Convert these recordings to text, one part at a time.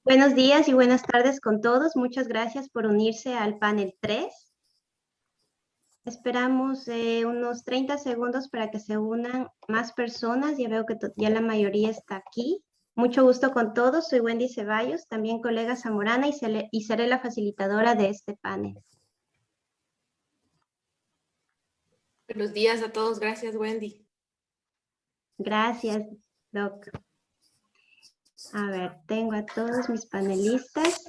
Buenos días y buenas tardes con todos. Muchas gracias por unirse al panel 3. Esperamos unos 30 segundos para que se unan más personas. Ya veo que ya la mayoría está aquí. Mucho gusto con todos. Soy Wendy Ceballos, también colega zamorana y seré la facilitadora de este panel. Buenos días a todos. Gracias, Wendy. Gracias, Doc. A ver, tengo a todos mis panelistas.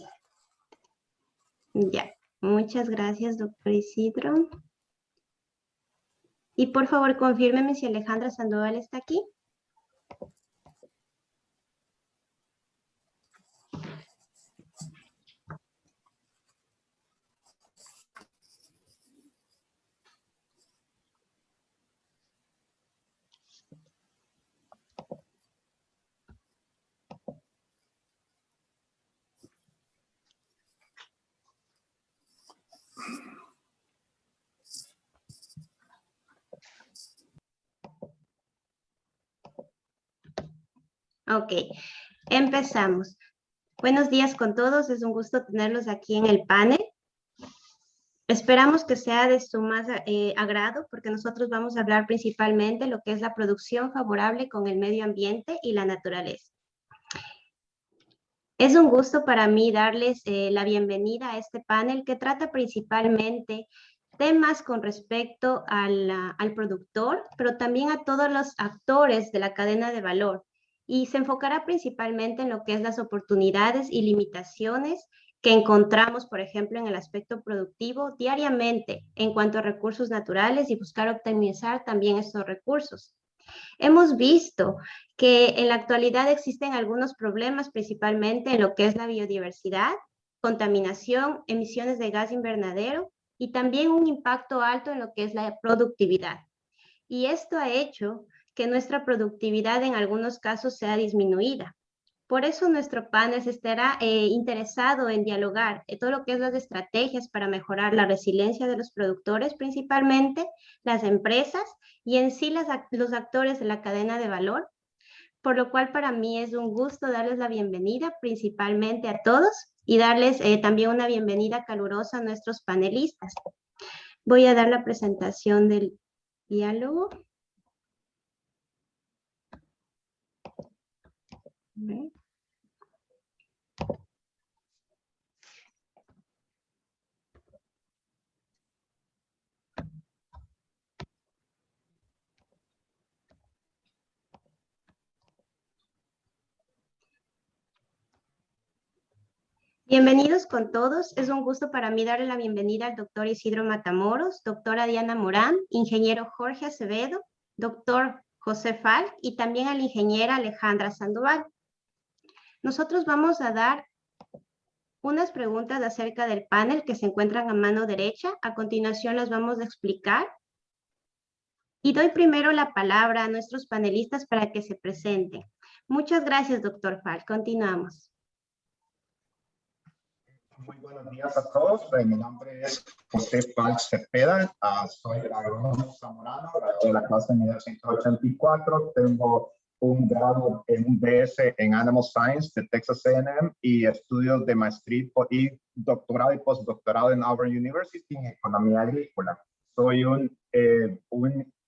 Ya, muchas gracias, doctor Isidro. Y por favor, confírmeme si Alejandra Sandoval está aquí. Ok, empezamos. Buenos días con todos, es un gusto tenerlos aquí en el panel. Esperamos que sea de su más agrado porque nosotros vamos a hablar principalmente de lo que es la producción favorable con el medio ambiente y la naturaleza. Es un gusto para mí darles la bienvenida a este panel que trata principalmente temas con respecto al productor, pero también a todos los actores de la cadena de valor. Y se enfocará principalmente en lo que es las oportunidades y limitaciones que encontramos, por ejemplo, en el aspecto productivo diariamente en cuanto a recursos naturales y buscar optimizar también estos recursos. Hemos visto que en la actualidad existen algunos problemas, principalmente en lo que es la biodiversidad, contaminación, emisiones de gas invernadero y también un impacto alto en lo que es la productividad. Y esto ha hecho que nuestra productividad en algunos casos sea disminuida. Por eso nuestro panel estará interesado en dialogar todo lo que es las estrategias para mejorar la resiliencia de los productores, principalmente las empresas y en sí los actores de la cadena de valor, por lo cual para mí es un gusto darles la bienvenida principalmente a todos y darles también una bienvenida calurosa a nuestros panelistas. Voy a dar la presentación del diálogo. Bienvenidos con todos. Es un gusto para mí darle la bienvenida al doctor Isidro Matamoros, doctora Diana Morán, ingeniero Jorge Acevedo, doctor José Falk y también a la ingeniera Alejandra Sandoval. Nosotros vamos a dar unas preguntas acerca del panel que se encuentran a mano derecha. A continuación las vamos a explicar. Y doy primero la palabra a nuestros panelistas para que se presenten. Muchas gracias, doctor Falk. Continuamos. Muy buenos días a todos. Mi nombre es José Falk Cepeda. Soy agrónomo zamorano, graduado de la clase 1984. Tengo un grado en un BS en Animal Science de Texas A&M y estudios de maestría y doctorado y postdoctorado en Auburn University en economía agrícola.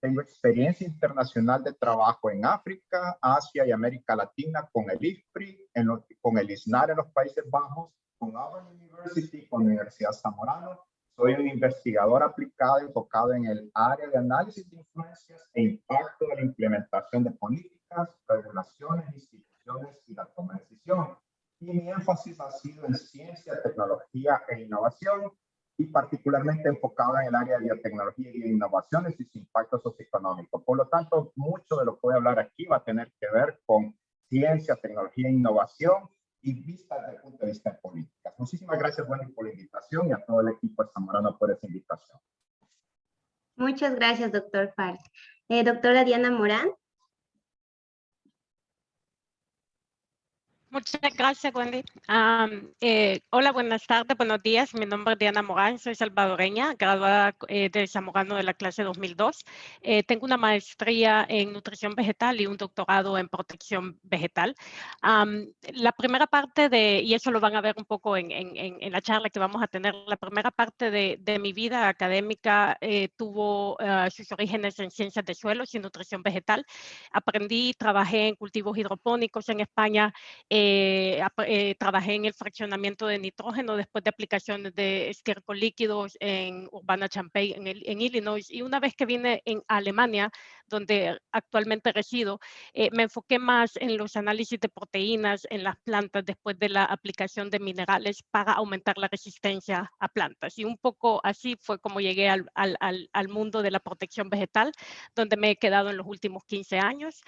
Tengo experiencia internacional de trabajo en África, Asia y América Latina con el IFPRI, con el ISNAR en los Países Bajos, con Auburn University, con la Universidad Zamorano. Soy un investigador aplicado enfocado en el área de análisis de influencias e impacto de la implementación de políticas, regulaciones, instituciones y la toma de decisión. Y mi énfasis ha sido en ciencia, tecnología e innovación, y particularmente enfocado en el área de biotecnología y de innovaciones y su impacto socioeconómico. Por lo tanto, mucho de lo que voy a hablar aquí va a tener que ver con ciencia, tecnología e innovación y vista desde el punto de vista de políticas. Muchísimas gracias, Wendy, por la invitación y a todo el equipo de Zamorano por esa invitación. Muchas gracias, doctor Falk. Doctora Diana Morán. Muchas gracias, Wendy. Hola, buenas tardes, buenos días. Mi nombre es Diana Morán, soy salvadoreña, graduada de Zamorano de la clase 2002. Tengo una maestría en nutrición vegetal y un doctorado en protección vegetal. La primera parte y eso lo van a ver un poco en la charla que vamos a tener, la primera parte de mi vida académica tuvo sus orígenes en ciencias de suelos y nutrición vegetal. Aprendí, trabajé en cultivos hidropónicos en España. Trabajé en el fraccionamiento de nitrógeno después de aplicaciones de estiércol líquidos en Urbana-Champaign, en Illinois. Y una vez que vine a Alemania, donde actualmente resido, me enfoqué más en los análisis de proteínas en las plantas después de la aplicación de minerales para aumentar la resistencia a plantas. Y un poco así fue como llegué al mundo de la protección vegetal, donde me he quedado en los últimos 15 años.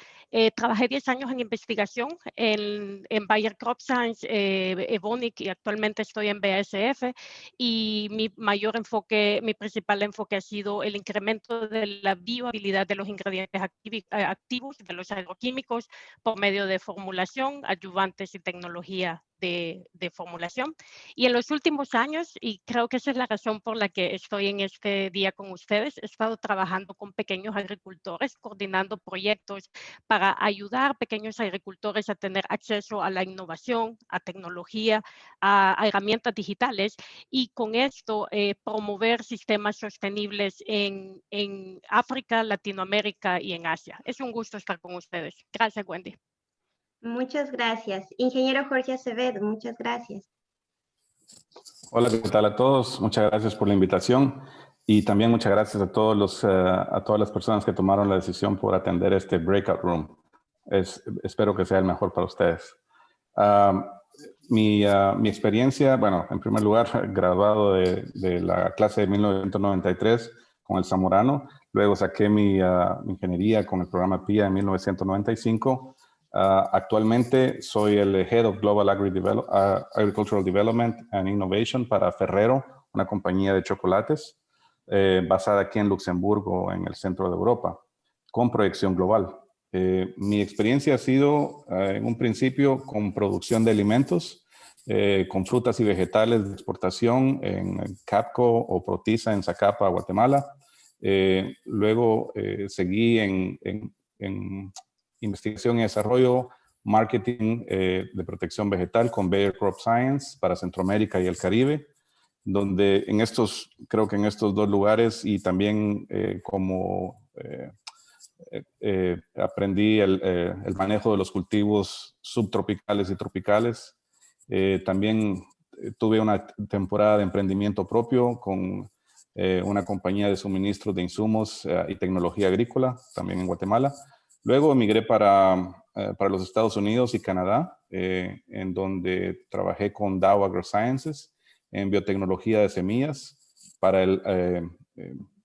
Trabajé 10 años en investigación en Bayer Crop Science, Evonik, y actualmente estoy en BASF, y mi principal enfoque ha sido el incremento de la biohabilidad de los ingredientes activos, de los agroquímicos, por medio de formulación, adyuvantes y tecnología de formulación. Y en los últimos años, y creo que esa es la razón por la que estoy en este día con ustedes, he estado trabajando con pequeños agricultores, coordinando proyectos para ayudar a pequeños agricultores a tener acceso a la innovación, a tecnología, a herramientas digitales, y con esto promover sistemas sostenibles en África, Latinoamérica y en Asia. Es un gusto estar con ustedes. Gracias, Wendy. Muchas gracias. Ingeniero Jorge Acevedo, muchas gracias. Hola, ¿qué tal a todos? Muchas gracias por la invitación y también muchas gracias a todas las personas que tomaron la decisión por atender este breakout room. Espero que sea el mejor para ustedes. Mi experiencia, bueno, en primer lugar, graduado de la clase de 1993 con el Zamorano. Luego saqué mi ingeniería con el programa PIA en 1995. Actualmente soy el Head of Global Agricultural Development and Innovation para Ferrero, una compañía de chocolates basada aquí en Luxemburgo, en el centro de Europa, con proyección global. Mi experiencia ha sido en un principio con producción de alimentos, con frutas y vegetales de exportación en Capco o Protisa en Zacapa, Guatemala. Luego seguí en investigación y desarrollo, marketing de protección vegetal con Bayer Crop Science para Centroamérica y el Caribe, donde creo que en estos dos lugares y también aprendí el manejo de los cultivos subtropicales y tropicales. También tuve una temporada de emprendimiento propio con una compañía de suministro de insumos y tecnología agrícola, también en Guatemala. Luego emigré para los Estados Unidos y Canadá, en donde trabajé con Dow AgroSciences en biotecnología de semillas para el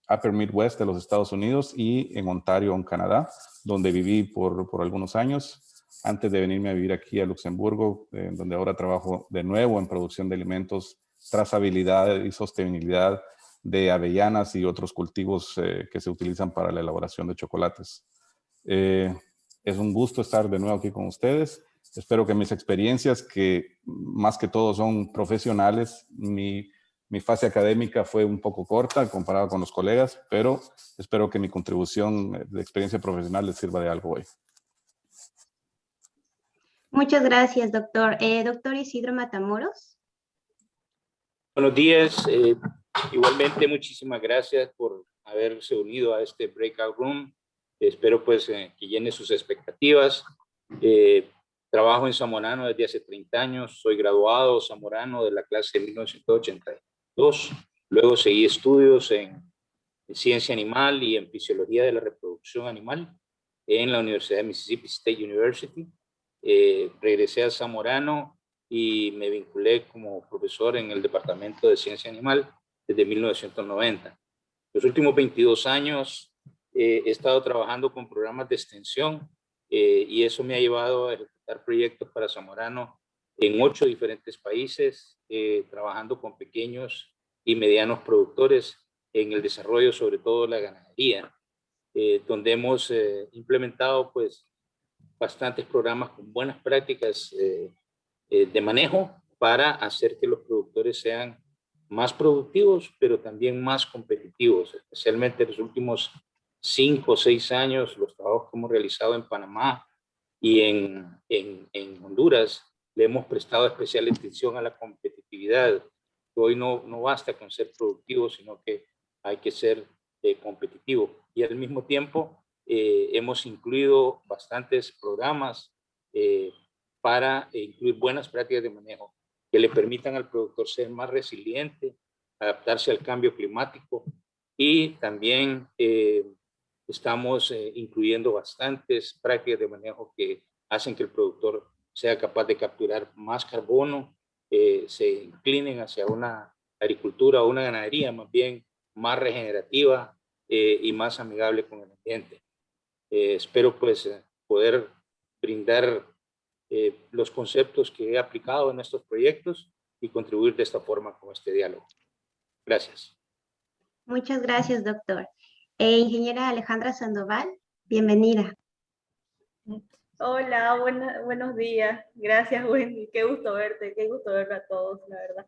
Upper Midwest de los Estados Unidos y en Ontario, en Canadá, donde viví por algunos años antes de venirme a vivir aquí a Luxemburgo, donde ahora trabajo de nuevo en producción de alimentos, trazabilidad y sostenibilidad de avellanas y otros cultivos que se utilizan para la elaboración de chocolates. Es un gusto estar de nuevo aquí con ustedes. Espero que mis experiencias, que más que todo son profesionales, mi fase académica fue un poco corta comparado con los colegas, pero espero que mi contribución de experiencia profesional les sirva de algo hoy. Muchas gracias, doctor. Doctor Isidro Matamoros. Buenos días. Igualmente, muchísimas gracias por haberse unido a este breakout room. Espero pues que llene sus expectativas. Trabajo en Zamorano desde hace 30 años. Soy graduado zamorano de la clase de 1982. Luego seguí estudios en ciencia animal y en fisiología de la reproducción animal en la Universidad de Mississippi State University. Regresé a Zamorano y me vinculé como profesor en el Departamento de Ciencia Animal desde 1990. Los últimos 22 años he estado trabajando con programas de extensión y eso me ha llevado a ejecutar proyectos para Zamorano en 8 diferentes países, trabajando con pequeños y medianos productores en el desarrollo, sobre todo la ganadería, donde hemos implementado pues bastantes programas con buenas prácticas de manejo para hacer que los productores sean más productivos, pero también más competitivos, especialmente en los últimos 5 o 6 años, los trabajos que hemos realizado en Panamá y en Honduras, le hemos prestado especial atención a la competitividad. Hoy no basta con ser productivo, sino que hay que ser competitivo. Y al mismo tiempo hemos incluido bastantes programas para incluir buenas prácticas de manejo que le permitan al productor ser más resiliente, adaptarse al cambio climático, y también estamos incluyendo bastantes prácticas de manejo que hacen que el productor sea capaz de capturar más carbono, se inclinen hacia una agricultura o una ganadería más bien más regenerativa y más amigable con el ambiente. Espero pues poder brindar los conceptos que he aplicado en estos proyectos y contribuir de esta forma con este diálogo. Gracias. Muchas gracias, doctor. Ingeniera Alejandra Sandoval, bienvenida. Hola, buenos días. Gracias, Wendy. Qué gusto verte, qué gusto verlo a todos, la verdad.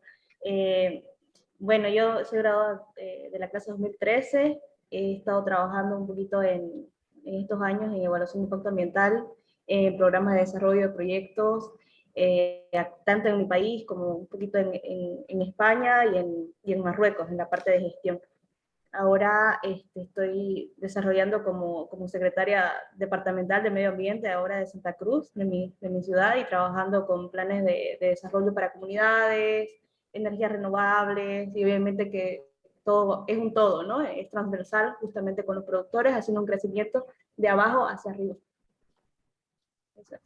Bueno, yo soy graduada de la clase 2013. He estado trabajando un poquito en estos años en evaluación de impacto ambiental, en programas de desarrollo de proyectos, tanto en mi país como un poquito en España y en Marruecos, en la parte de gestión. Ahora estoy desarrollando como secretaria departamental de medio ambiente ahora de Santa Cruz, de mi ciudad, y trabajando con planes de desarrollo para comunidades, energías renovables, y obviamente que todo es un todo, ¿no? Es transversal justamente con los productores, haciendo un crecimiento de abajo hacia arriba. Eso es.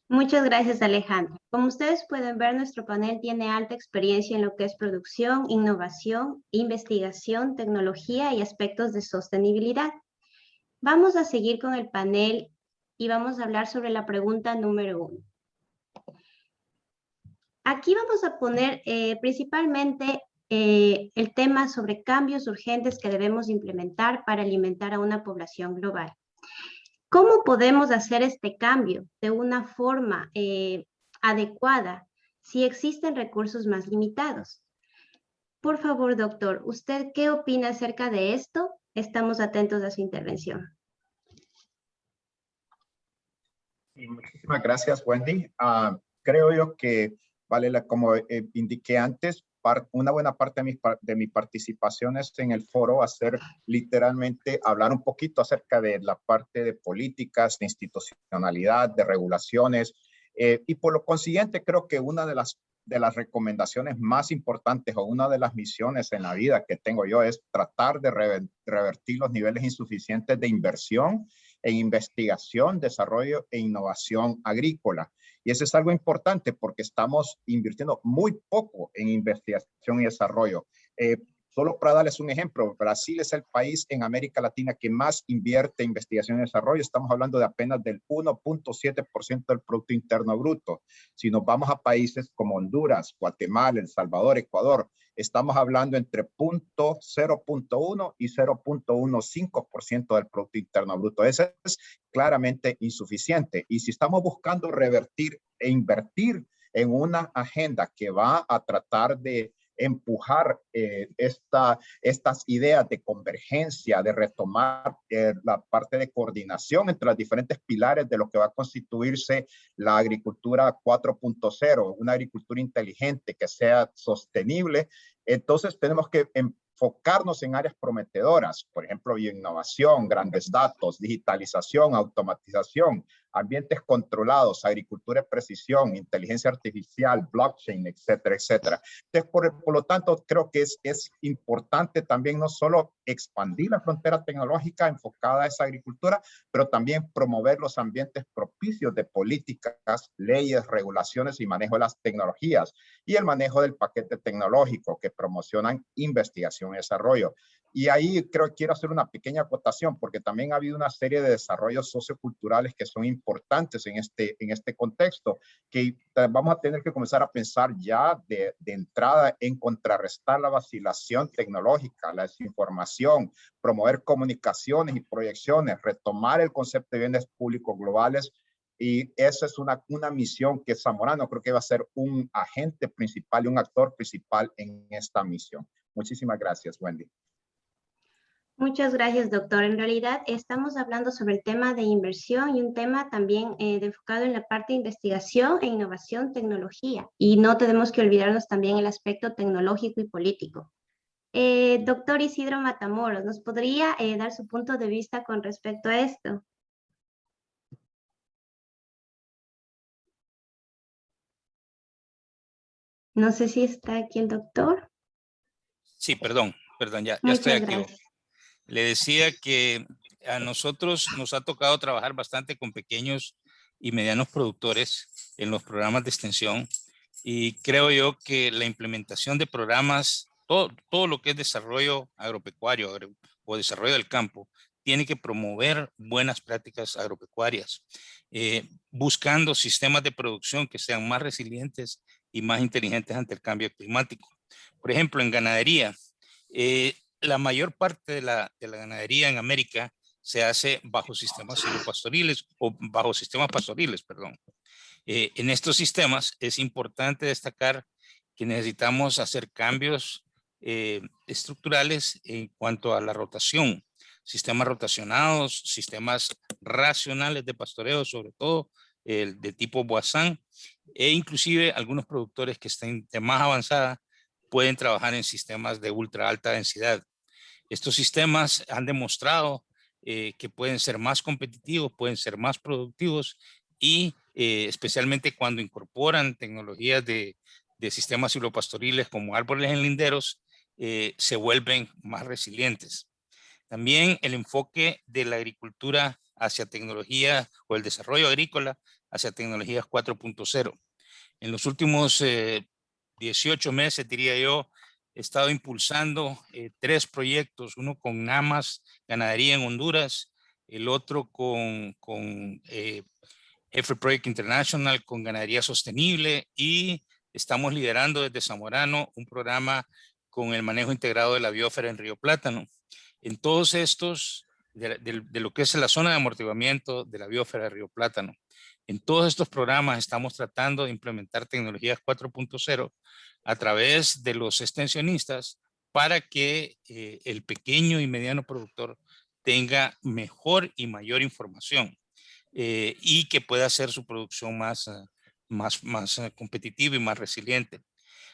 Muchas gracias, Alejandra. Como ustedes pueden ver, nuestro panel tiene alta experiencia en lo que es producción, innovación, investigación, tecnología y aspectos de sostenibilidad. Vamos a seguir con el panel y vamos a hablar sobre la pregunta número 1. Aquí vamos a poner principalmente el tema sobre cambios urgentes que debemos implementar para alimentar a una población global. ¿Cómo podemos hacer este cambio de una forma adecuada si existen recursos más limitados? Por favor, doctor, ¿usted qué opina acerca de esto? Estamos atentos a su intervención. Y muchísimas gracias, Wendy. Creo yo que, como indiqué antes, una buena parte de mi participación en el foro va a ser literalmente hablar un poquito acerca de la parte de políticas, de institucionalidad, de regulaciones, y por lo consiguiente creo que una de las recomendaciones más importantes o una de las misiones en la vida que tengo yo es tratar de revertir los niveles insuficientes de inversión en investigación, desarrollo e innovación agrícola. Y eso es algo importante porque estamos invirtiendo muy poco en investigación y desarrollo. Solo para darles un ejemplo, Brasil es el país en América Latina que más invierte en investigación y desarrollo. Estamos hablando de apenas del 1.7% del Producto Interno Bruto. Si nos vamos a países como Honduras, Guatemala, El Salvador, Ecuador, estamos hablando entre 0.1 y 0.15% del Producto Interno Bruto. Eso es claramente insuficiente. Y si estamos buscando revertir e invertir en una agenda que va a tratar de empujar estas ideas de convergencia, de retomar la parte de coordinación entre los diferentes pilares de lo que va a constituirse la agricultura 4.0, una agricultura inteligente que sea sostenible. Entonces tenemos que enfocarnos en áreas prometedoras, por ejemplo, innovación, grandes datos, digitalización, automatización, ambientes controlados, agricultura de precisión, inteligencia artificial, blockchain, etcétera, etcétera. Entonces, por lo tanto, creo que es importante también no solo expandir la frontera tecnológica enfocada a esa agricultura, pero también promover los ambientes propicios de políticas, leyes, regulaciones y manejo de las tecnologías y el manejo del paquete tecnológico que promocionan investigación y desarrollo. Y ahí quiero hacer una pequeña acotación porque también ha habido una serie de desarrollos socioculturales que son importantes en este contexto, que vamos a tener que comenzar a pensar ya de entrada en contrarrestar la vacilación tecnológica, la desinformación, promover comunicaciones y proyecciones, retomar el concepto de bienes públicos globales Y esa es una misión que Zamorano creo que va a ser un agente principal y un actor principal en esta misión. Muchísimas gracias, Wendy. Muchas gracias, doctor. En realidad estamos hablando sobre el tema de inversión y un tema también enfocado en la parte de investigación e innovación, tecnología. Y no tenemos que olvidarnos también el aspecto tecnológico y político. Doctor Isidro Matamoros, ¿nos podría dar su punto de vista con respecto a esto? No sé si está aquí el doctor. Sí, perdón, ya estoy Muchas aquí. gracias. Le decía que a nosotros nos ha tocado trabajar bastante con pequeños y medianos productores en los programas de extensión, y creo yo que la implementación de programas, todo lo que es desarrollo agropecuario o desarrollo del campo, tiene que promover buenas prácticas agropecuarias, buscando sistemas de producción que sean más resilientes y más inteligentes ante el cambio climático. Por ejemplo, en ganadería, la mayor parte de la ganadería en América se hace bajo sistemas silvopastoriles o bajo sistemas pastoriles, perdón. En estos sistemas es importante destacar que necesitamos hacer cambios estructurales en cuanto a la rotación, sistemas rotacionados, sistemas racionales de pastoreo, sobre todo el de tipo Boissin, e inclusive algunos productores que estén de más avanzada pueden trabajar en sistemas de ultra alta densidad. Estos sistemas han demostrado que pueden ser más competitivos, pueden ser más productivos y especialmente cuando incorporan tecnologías de sistemas silvopastoriles como árboles en linderos, se vuelven más resilientes. También el enfoque de la agricultura hacia tecnología o el desarrollo agrícola hacia tecnologías 4.0. En los últimos 18 meses, diría yo, he estado impulsando 3 proyectos, uno con NAMAS, Ganadería en Honduras, el otro con Effort Project International, con Ganadería Sostenible, y estamos liderando desde Zamorano un programa con el manejo integrado de la biosfera en Río Plátano. En todos estos, de lo que es la zona de amortiguamiento de la biosfera de Río Plátano, en todos estos programas estamos tratando de implementar tecnologías 4.0 a través de los extensionistas para que el pequeño y mediano productor tenga mejor y mayor información y que pueda hacer su producción más competitiva y más resiliente.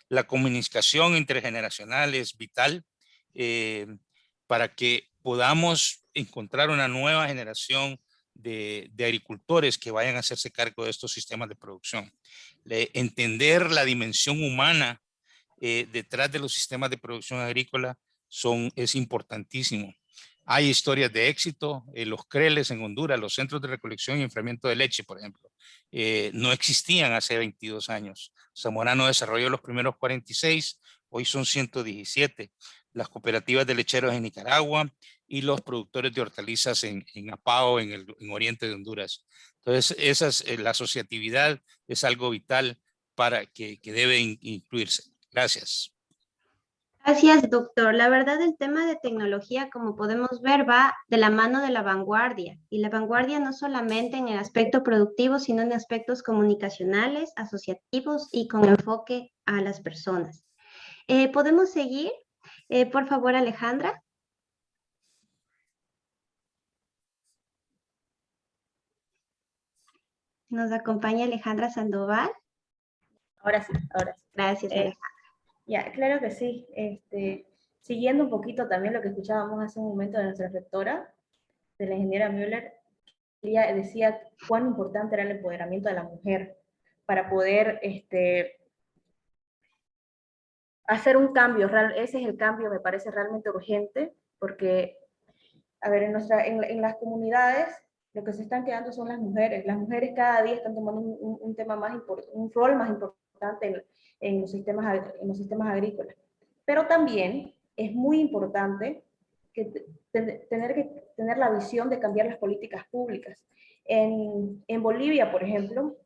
La comunicación intergeneracional es vital para que podamos encontrar una nueva generación de agricultores que vayan a hacerse cargo de estos sistemas de producción. Entender la dimensión humana detrás de los sistemas de producción agrícola es importantísimo. Hay historias de éxito, los CRELES en Honduras, los centros de recolección y enfriamiento de leche, por ejemplo, no existían hace 22 años. Zamorano desarrolló los primeros 46, hoy son 117. Las cooperativas de lecheros en Nicaragua y los productores de hortalizas en Apao, en oriente de Honduras. Entonces, la asociatividad es algo vital para que debe incluirse. Gracias. Gracias, doctor. La verdad, el tema de tecnología, como podemos ver, va de la mano de la vanguardia. Y la vanguardia no solamente en el aspecto productivo, sino en aspectos comunicacionales, asociativos y con enfoque a las personas. ¿Podemos seguir? Por favor, Alejandra. Nos acompaña Alejandra Sandoval. Ahora sí, ahora sí. Gracias, Alejandra. Ya, claro que sí. Siguiendo un poquito también lo que escuchábamos hace un momento de nuestra rectora, de la ingeniera Müller, ella decía cuán importante era el empoderamiento de la mujer para poder hacer un cambio. Ese es el cambio, me parece realmente urgente, porque, a ver, en las comunidades, lo que se están quedando son las mujeres. Las mujeres cada día están tomando un rol más importante en los sistemas agrícolas. Pero también es muy importante tener la visión de cambiar las políticas públicas. En Bolivia, por ejemplo,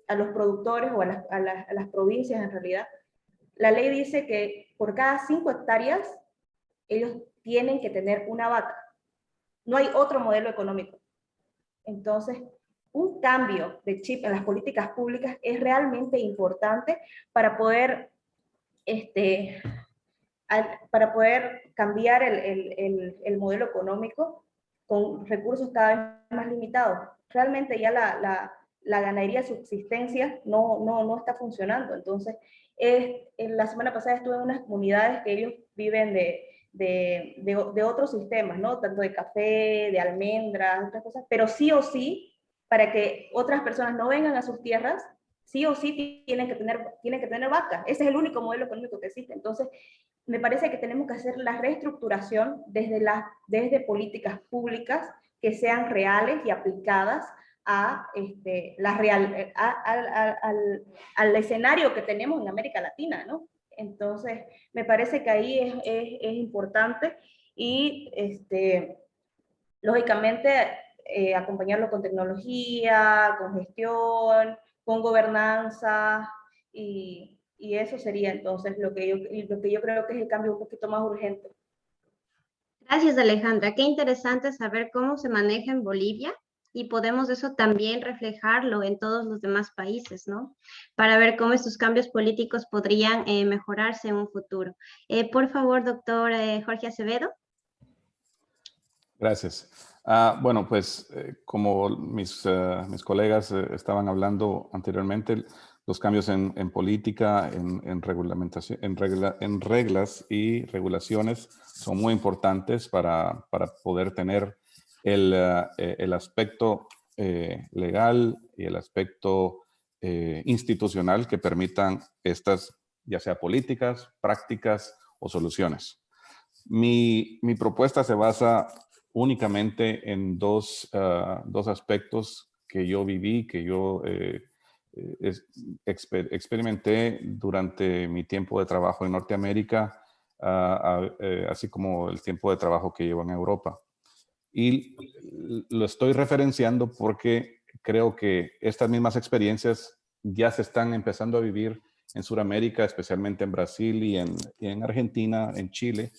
a los productores o a las provincias en realidad, la ley dice que por cada 5 hectáreas ellos tienen que tener una vaca. No hay otro modelo económico. Entonces, un cambio de chip en las políticas públicas es realmente importante para poder, para poder cambiar el modelo económico con recursos cada vez más limitados. Realmente ya la ganadería de subsistencia no está funcionando. Entonces, la semana pasada estuve en unas comunidades que ellos viven de otros sistemas, ¿no? Tanto de café, de almendras, otras cosas, pero sí o sí, para que otras personas no vengan a sus tierras, sí o sí tienen que tener vacas. Ese es el único modelo económico que existe. Entonces, me parece que tenemos que hacer la reestructuración desde políticas públicas que sean reales y aplicadas a al escenario que tenemos en América Latina, ¿no? Entonces, me parece que ahí es importante y, lógicamente, acompañarlo con tecnología, con gestión, con gobernanza, y eso sería entonces lo que yo creo que es el cambio un poquito más urgente. Gracias, Alejandra. Qué interesante saber cómo se maneja en Bolivia y podemos eso también reflejarlo en todos los demás países, ¿no? Para ver cómo estos cambios políticos podrían mejorarse en un futuro. Por favor, doctor Jorge Acevedo. Gracias. Bueno, pues como mis colegas estaban hablando anteriormente, los cambios en política, en regulamentación, en reglas y regulaciones son muy importantes para poder tener el aspecto legal y el aspecto institucional que permitan estas, ya sea políticas, prácticas o soluciones. Mi propuesta se basa únicamente en dos aspectos que yo viví, que yo experimenté durante mi tiempo de trabajo en Norteamérica, así como el tiempo de trabajo que llevo en Europa. Y lo estoy referenciando porque creo que estas mismas experiencias ya se están empezando a vivir en Sudamérica, especialmente en Brasil y en Argentina, en Chile,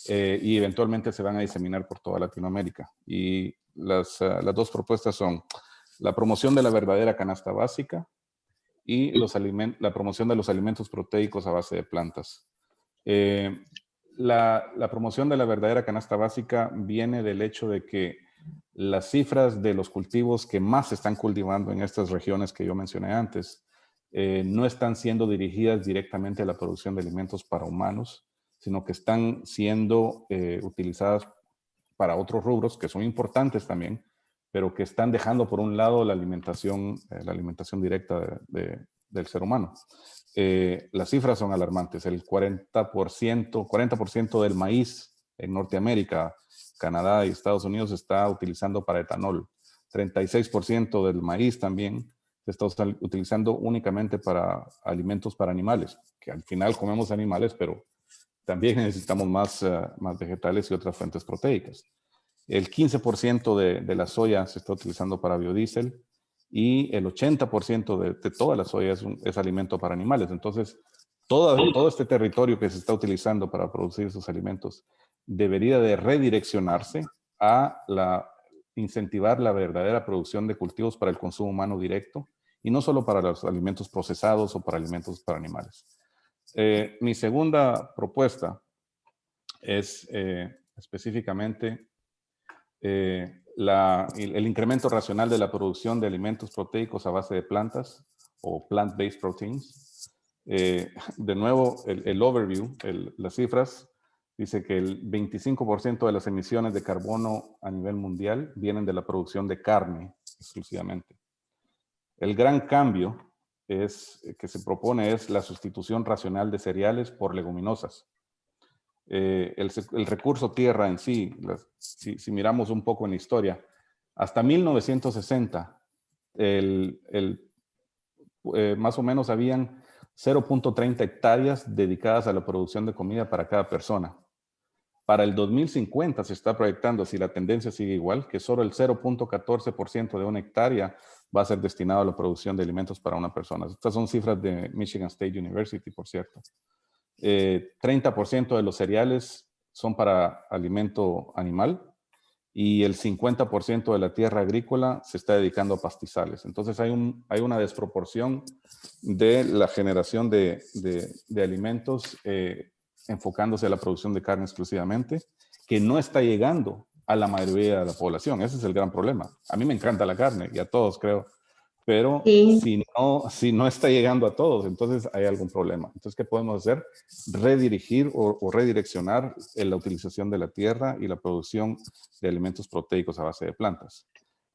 y eventualmente se van a diseminar por toda Latinoamérica. Y las dos propuestas son la promoción de la verdadera canasta básica y la promoción de los alimentos proteicos a base de plantas. La promoción de la verdadera canasta básica viene del hecho de que las cifras de los cultivos que más se están cultivando en estas regiones que yo mencioné antes no están siendo dirigidas directamente a la producción de alimentos para humanos, sino que están siendo utilizadas para otros rubros que son importantes también, pero que están dejando por un lado la alimentación directa del ser humano. Las cifras son alarmantes. El 40% del maíz en Norteamérica, Canadá y Estados Unidos se está utilizando para etanol. 36% del maíz también se está utilizando únicamente para alimentos para animales, que al final comemos animales, pero también necesitamos más vegetales y otras fuentes proteicas. El 15% de la soya se está utilizando para biodiesel y el 80% de toda la soya es alimento para animales. Entonces, todo este territorio que se está utilizando para producir esos alimentos debería de redireccionarse a incentivar la verdadera producción de cultivos para el consumo humano directo y no solo para los alimentos procesados o para alimentos para animales. Mi segunda propuesta es específicamente el incremento racional de la producción de alimentos proteicos a base de plantas o plant-based proteins. De nuevo, el overview, las cifras, dice que el 25% de las emisiones de carbono a nivel mundial vienen de la producción de carne exclusivamente. El gran cambio que se propone es la sustitución racional de cereales por leguminosas. El recurso tierra en sí, si miramos un poco en la historia, hasta 1960, más o menos habían 0.30 hectáreas dedicadas a la producción de comida para cada persona. Para el 2050 se está proyectando, si la tendencia sigue igual, que solo el 0.14% de una hectárea va a ser destinado a la producción de alimentos para una persona. Estas son cifras de Michigan State University, por cierto. 30% de los cereales son para alimento animal y el 50% de la tierra agrícola se está dedicando a pastizales. Entonces hay una desproporción de la generación de alimentos enfocándose a la producción de carne exclusivamente, que no está llegando a la mayoría de la población. Ese es el gran problema. A mí me encanta la carne y a todos creo, pero Sí. si no está llegando a todos, entonces hay algún problema. Entonces, ¿qué podemos hacer? Redirigir o redireccionar la utilización de la tierra y la producción de alimentos proteicos a base de plantas.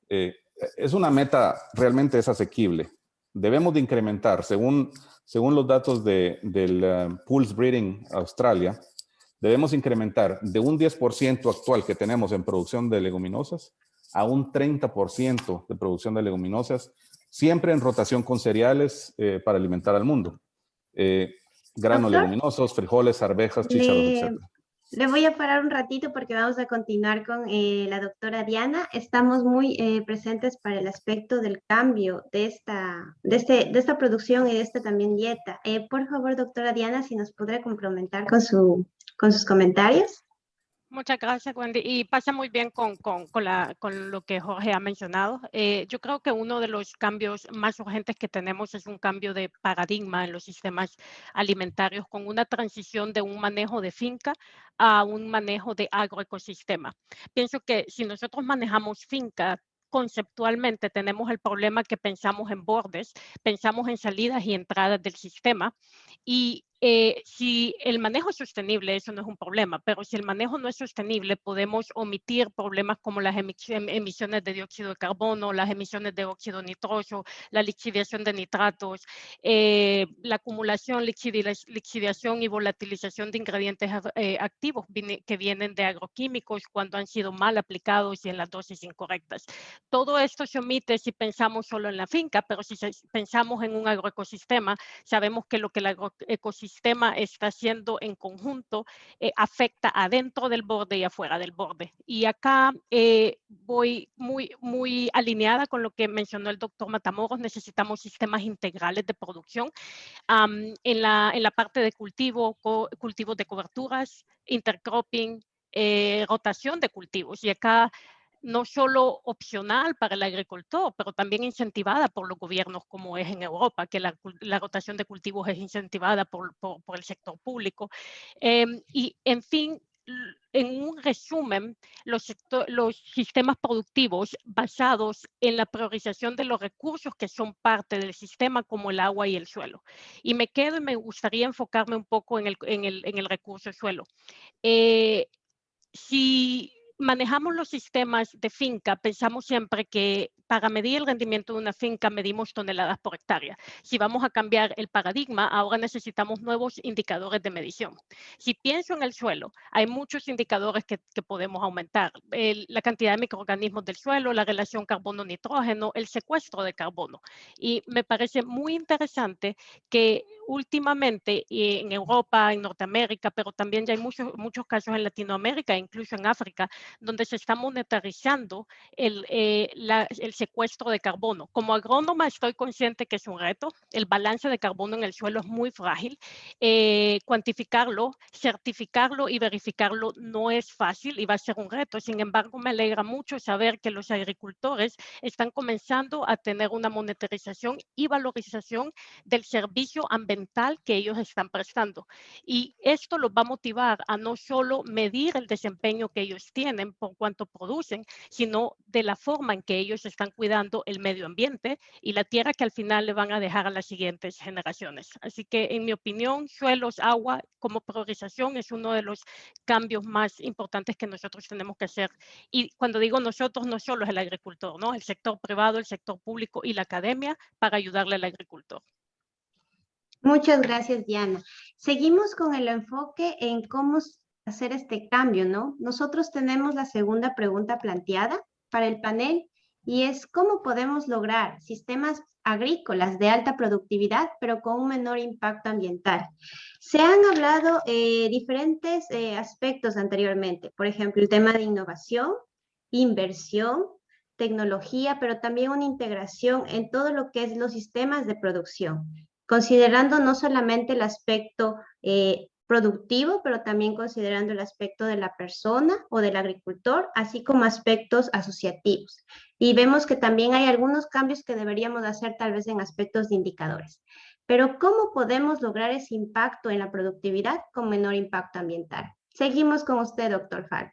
Es una meta, realmente es asequible. Debemos de incrementar, según los datos del Pulse Breeding Australia, debemos incrementar de un 10% actual que tenemos en producción de leguminosas a un 30% de producción de leguminosas, siempre en rotación con cereales para alimentar al mundo. Granos Doctor, leguminosos, frijoles, arvejas, chícharos, etc. le voy a parar un ratito porque vamos a continuar con la doctora Diana. Estamos muy presentes para el aspecto del cambio de esta producción y de esta también dieta. Por favor, doctora Diana, si nos podrá complementar con sus comentarios. Muchas gracias, Wendy. Y pasa muy bien con lo que Jorge ha mencionado. Yo creo que uno de los cambios más urgentes que tenemos es un cambio de paradigma en los sistemas alimentarios, con una transición de un manejo de finca a un manejo de agroecosistema. Pienso que si nosotros manejamos finca, conceptualmente tenemos el problema que pensamos en bordes, pensamos en salidas y entradas del sistema, y si el manejo es sostenible, eso no es un problema, pero si el manejo no es sostenible, podemos omitir problemas como las emisiones de dióxido de carbono, las emisiones de óxido nitroso, la lixiviación de nitratos, la acumulación, lixiviación y volatilización de ingredientes activos que vienen de agroquímicos cuando han sido mal aplicados y en las dosis incorrectas. Todo esto se omite si pensamos solo en la finca, pero si pensamos en un agroecosistema, sabemos que lo que el agroecosistema está haciendo en conjunto afecta adentro del borde y afuera del borde. Y acá voy muy alineada con lo que mencionó el doctor Matamoros. Necesitamos sistemas integrales de producción en la parte de cultivos de coberturas, intercropping, rotación de cultivos. Y acá no solo opcional para el agricultor, pero también incentivada por los gobiernos como es en Europa, que la rotación de cultivos es incentivada por el sector público. Y en fin, en un resumen, los sistemas productivos basados en la priorización de los recursos que son parte del sistema, como el agua y el suelo. Y me gustaría enfocarme un poco en el recurso suelo. Si manejamos los sistemas de finca, pensamos siempre que para medir el rendimiento de una finca medimos toneladas por hectárea. Si vamos a cambiar el paradigma, ahora necesitamos nuevos indicadores de medición. Si pienso en el suelo, hay muchos indicadores que podemos aumentar. La cantidad de microorganismos del suelo, la relación carbono-nitrógeno, el secuestro de carbono. Y me parece muy interesante que últimamente en Europa, en Norteamérica, pero también ya hay muchos casos en Latinoamérica, incluso en África, donde se está monetarizando el secuestro de carbono. Como agrónoma estoy consciente que es un reto. El balance de carbono en el suelo es muy frágil. Cuantificarlo, certificarlo y verificarlo no es fácil y va a ser un reto. Sin embargo, me alegra mucho saber que los agricultores están comenzando a tener una monetarización y valorización del servicio ambiental que ellos están prestando. Y esto los va a motivar a no solo medir el desempeño que ellos tienen por cuánto producen, sino de la forma en que ellos están cuidando el medio ambiente y la tierra que al final le van a dejar a las siguientes generaciones. Así que, en mi opinión, suelos, agua como priorización es uno de los cambios más importantes que nosotros tenemos que hacer. Y cuando digo nosotros, no solo es el agricultor, ¿no? El sector privado, el sector público y la academia para ayudarle al agricultor. Muchas gracias, Diana. Seguimos con el enfoque en cómo hacer este cambio, ¿no? Nosotros tenemos la segunda pregunta planteada para el panel y es cómo podemos lograr sistemas agrícolas de alta productividad, pero con un menor impacto ambiental. Se han hablado diferentes aspectos anteriormente, por ejemplo, el tema de innovación, inversión, tecnología, pero también una integración en todo lo que es los sistemas de producción, considerando no solamente el aspecto productivo, pero también considerando el aspecto de la persona o del agricultor, así como aspectos asociativos. Y vemos que también hay algunos cambios que deberíamos hacer tal vez en aspectos de indicadores. Pero ¿cómo podemos lograr ese impacto en la productividad con menor impacto ambiental? Seguimos con usted, doctor Falk.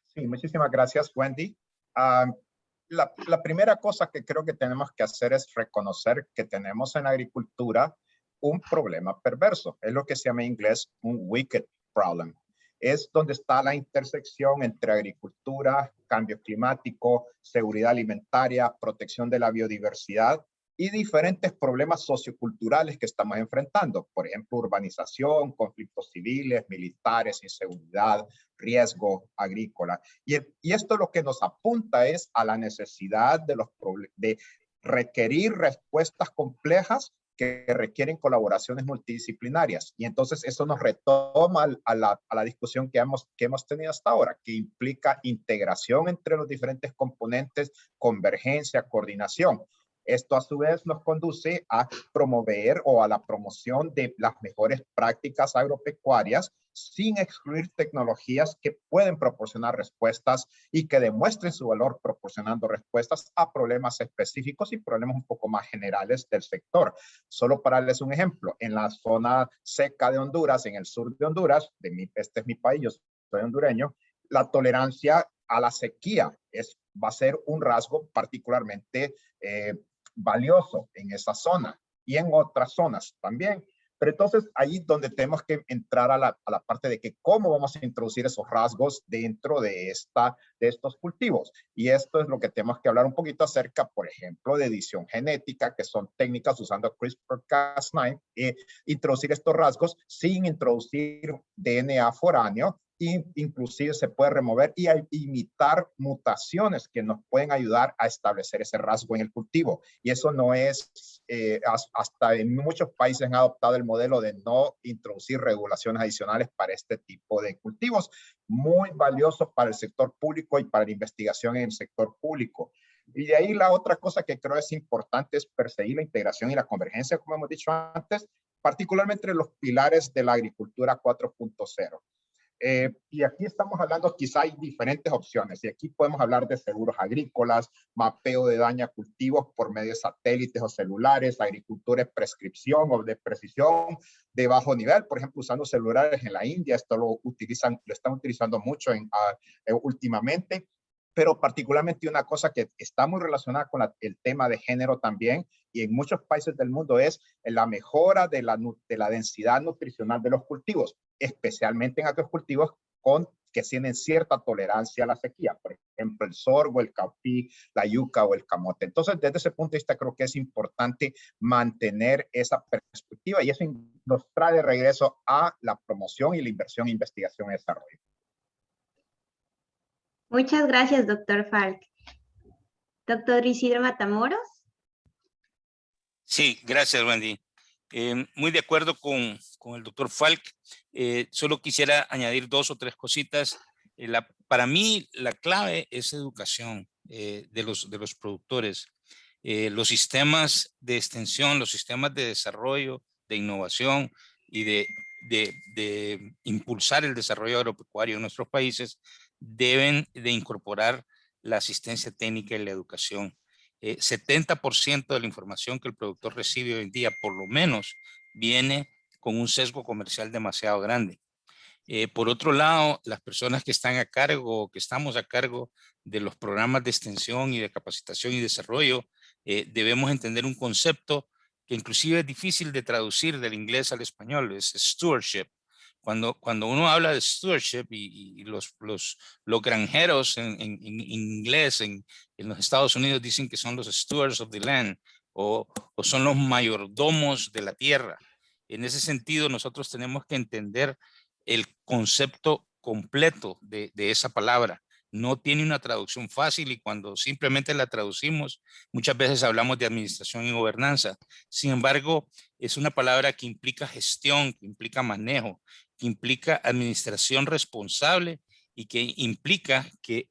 Sí, muchísimas gracias, Wendy. La primera cosa que creo que tenemos que hacer es reconocer que tenemos en la agricultura un problema perverso. Es lo que se llama en inglés un wicked problem. Es donde está la intersección entre agricultura, cambio climático, seguridad alimentaria, protección de la biodiversidad y diferentes problemas socioculturales que estamos enfrentando. Por ejemplo, urbanización, conflictos civiles, militares, inseguridad, riesgo agrícola. Y esto lo que nos apunta es a la necesidad de requerir respuestas complejas que requieren colaboraciones multidisciplinarias. Y entonces eso nos retoma a la discusión que hemos tenido hasta ahora, que implica integración entre los diferentes componentes, convergencia, coordinación. Esto a su vez nos conduce a promover o a la promoción de las mejores prácticas agropecuarias sin excluir tecnologías que pueden proporcionar respuestas y que demuestren su valor proporcionando respuestas a problemas específicos y problemas un poco más generales del sector. Solo para darles un ejemplo, en la zona seca de Honduras, en el sur de Honduras, este es mi país, yo soy hondureño, la tolerancia a la sequía va a ser un rasgo particularmente valioso en esa zona y en otras zonas también. Pero entonces ahí donde tenemos que entrar a la parte de que cómo vamos a introducir esos rasgos dentro de estos cultivos. Y esto es lo que tenemos que hablar un poquito acerca, por ejemplo, de edición genética, que son técnicas usando CRISPR-Cas9, introducir estos rasgos sin introducir DNA foráneo. Inclusive se puede remover y imitar mutaciones que nos pueden ayudar a establecer ese rasgo en el cultivo. Y eso no es, hasta en muchos países han adoptado el modelo de no introducir regulaciones adicionales para este tipo de cultivos. Muy valioso para el sector público y para la investigación en el sector público. Y de ahí la otra cosa que creo es importante es perseguir la integración y la convergencia, como hemos dicho antes, particularmente entre los pilares de la agricultura 4.0. Y aquí estamos hablando, quizá hay diferentes opciones, y aquí podemos hablar de seguros agrícolas, mapeo de daño a cultivos por medio de satélites o celulares, agricultura de prescripción o de precisión de bajo nivel, por ejemplo, usando celulares en la India, esto lo están utilizando mucho últimamente, pero particularmente una cosa que está muy relacionada con el tema de género también, y en muchos países del mundo es la mejora de la densidad nutricional de los cultivos, especialmente en aquellos cultivos que tienen cierta tolerancia a la sequía, por ejemplo, el sorgo, el café, la yuca o el camote. Entonces, desde ese punto de vista, creo que es importante mantener esa perspectiva y eso nos trae de regreso a la promoción y la inversión en investigación y desarrollo. Muchas gracias, doctor Falk. Doctor Isidro Matamoros. Sí, gracias, Wendy. Muy de acuerdo con el doctor Falk. Solo quisiera añadir 2 o 3 cositas. Para mí, la clave es educación de los productores. Los sistemas de extensión, los sistemas de desarrollo, de innovación y de impulsar el desarrollo agropecuario en nuestros países deben de incorporar la asistencia técnica y la educación. 70% de la información que el productor recibe hoy en día, por lo menos, viene con un sesgo comercial demasiado grande. Por otro lado, las personas que están a cargo, que estamos a cargo de los programas de extensión y de capacitación y desarrollo, debemos entender un concepto que inclusive es difícil de traducir del inglés al español, es stewardship. Cuando uno habla de stewardship y los granjeros en inglés en los Estados Unidos dicen que son los stewards of the land o son los mayordomos de la tierra. En ese sentido, nosotros tenemos que entender el concepto completo de esa palabra. No tiene una traducción fácil y cuando simplemente la traducimos, muchas veces hablamos de administración y gobernanza. Sin embargo, es una palabra que implica gestión, que implica manejo, que implica administración responsable y que implica que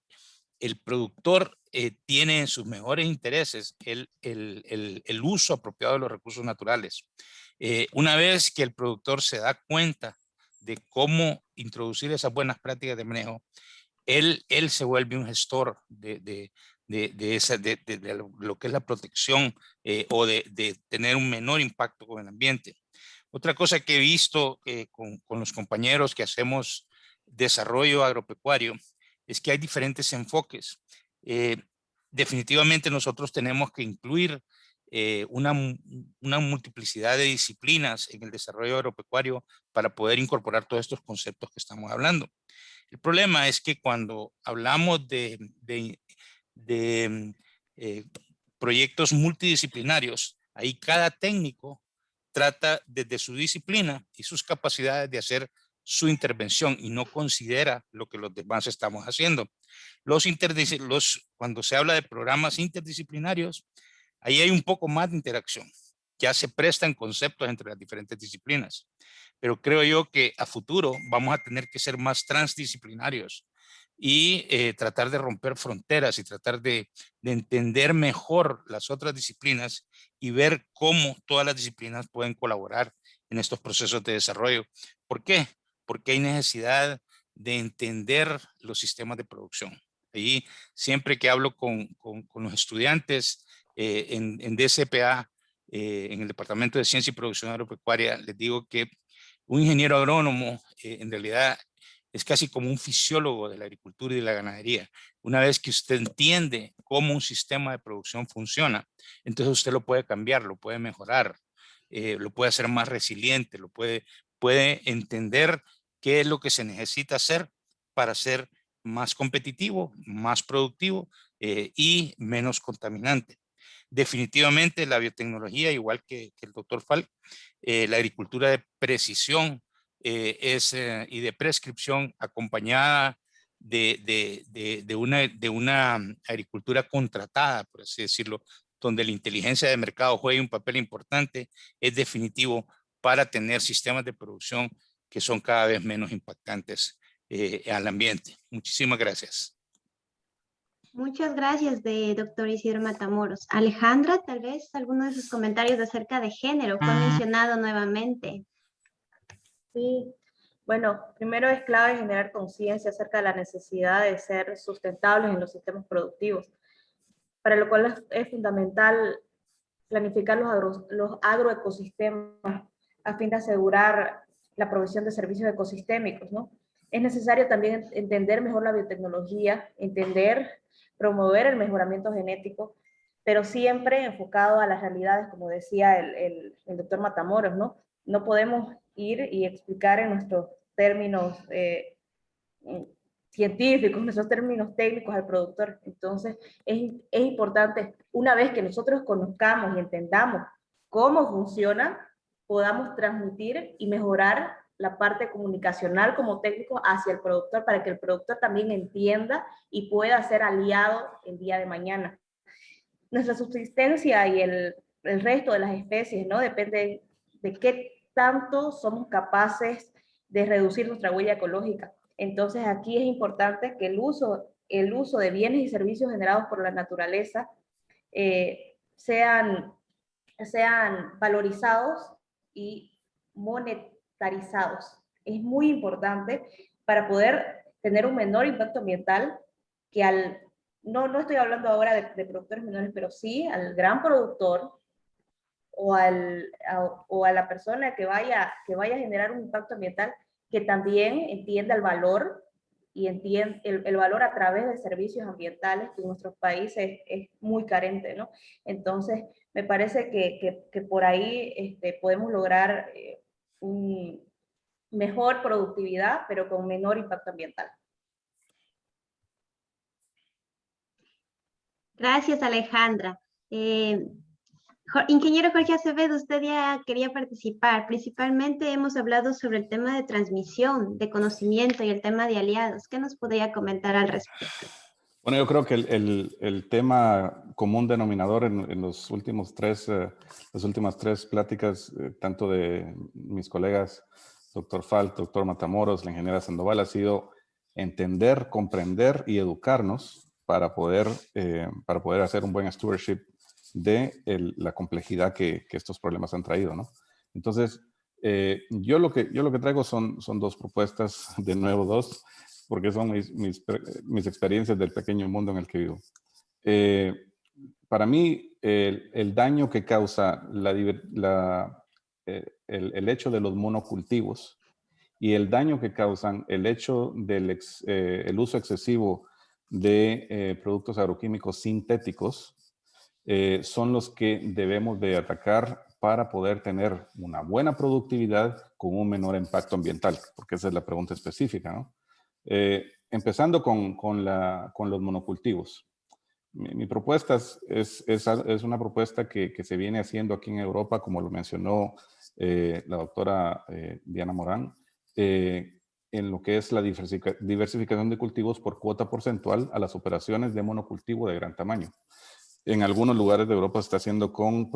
el productor tiene en sus mejores intereses el uso apropiado de los recursos naturales. Una vez que el productor se da cuenta de cómo introducir esas buenas prácticas de manejo, él se vuelve un gestor de lo que es la protección o de tener un menor impacto con el ambiente. Otra cosa que he visto con los compañeros que hacemos desarrollo agropecuario es que hay diferentes enfoques. Definitivamente nosotros tenemos que incluir una multiplicidad de disciplinas en el desarrollo agropecuario para poder incorporar todos estos conceptos que estamos hablando. El problema es que cuando hablamos de proyectos multidisciplinarios, ahí cada técnico trata desde su disciplina y sus capacidades de hacer su intervención y no considera lo que los demás estamos haciendo. Cuando se habla de programas interdisciplinarios, ahí hay un poco más de interacción. Ya se prestan conceptos entre las diferentes disciplinas. Pero creo yo que a futuro vamos a tener que ser más transdisciplinarios y tratar de romper fronteras y tratar de entender mejor las otras disciplinas y ver cómo todas las disciplinas pueden colaborar en estos procesos de desarrollo. ¿Por qué? Porque hay necesidad de entender los sistemas de producción. Ahí siempre que hablo con los estudiantes en DCPA, en el Departamento de Ciencia y Producción Agropecuaria, les digo que un ingeniero agrónomo en realidad es casi como un fisiólogo de la agricultura y de la ganadería. Una vez que usted entiende cómo un sistema de producción funciona, entonces usted lo puede cambiar, lo puede mejorar, lo puede hacer más resiliente, puede entender qué es lo que se necesita hacer para ser más competitivo, más productivo y menos contaminante. Definitivamente la biotecnología, igual que el doctor Falk, la agricultura de precisión y de prescripción acompañada de una agricultura contratada, por así decirlo, donde la inteligencia de mercado juega un papel importante, es definitivo para tener sistemas de producción que son cada vez menos impactantes al ambiente. Muchísimas gracias. Muchas gracias, doctor Isidro Matamoros. Alejandra, tal vez alguno de sus comentarios acerca de género fue mencionado nuevamente. Sí, bueno, primero es clave generar conciencia acerca de la necesidad de ser sustentables en los sistemas productivos, para lo cual es fundamental planificar los agroecosistemas a fin de asegurar la provisión de servicios ecosistémicos, ¿no? Es necesario también entender mejor la biotecnología, promover el mejoramiento genético, pero siempre enfocado a las realidades, como decía el doctor Matamoros, ¿no? No podemos ir y explicar en nuestros términos científicos, nuestros términos técnicos al productor. Entonces, es importante, una vez que nosotros conozcamos y entendamos cómo funciona, podamos transmitir y mejorar la parte comunicacional como técnico hacia el productor, para que el productor también entienda y pueda ser aliado el día de mañana. Nuestra subsistencia y el resto de las especies, ¿no? Depende de qué tanto somos capaces de reducir nuestra huella ecológica. Entonces aquí es importante que el uso de bienes y servicios generados por la naturaleza sean valorizados y monetarizados. Es muy importante para poder tener un menor impacto ambiental que no estoy hablando ahora de productores menores, pero sí al gran productor o a la persona que vaya a generar un impacto ambiental, que también entienda el valor y entiende el valor a través de servicios ambientales, que en nuestros países es muy carente, ¿no? Entonces, me parece que por ahí podemos lograr mejor productividad, pero con menor impacto ambiental. Gracias, Alejandra. Ingeniero Jorge Acevedo, usted ya quería participar. Principalmente hemos hablado sobre el tema de transmisión, de conocimiento y el tema de aliados. ¿Qué nos podría comentar al respecto? Bueno, yo creo que el tema común denominador en las últimas tres pláticas, tanto de mis colegas, doctor Falk, doctor Matamoros, la ingeniera Sandoval, ha sido entender, comprender y educarnos para poder hacer un buen stewardship de la complejidad que estos problemas han traído, ¿no? Entonces, yo lo que traigo son dos propuestas, de nuevo dos, porque son mis experiencias del pequeño mundo en el que vivo. Para mí, el daño que causa el hecho de los monocultivos y el daño que causan el hecho del el uso excesivo de productos agroquímicos sintéticos son los que debemos de atacar para poder tener una buena productividad con un menor impacto ambiental, porque esa es la pregunta específica, ¿no? Empezando con los monocultivos. Mi propuesta es una propuesta que se viene haciendo aquí en Europa, como lo mencionó la doctora Diana Morán, en lo que es la diversificación de cultivos por cuota porcentual a las operaciones de monocultivo de gran tamaño. En algunos lugares de Europa se está haciendo con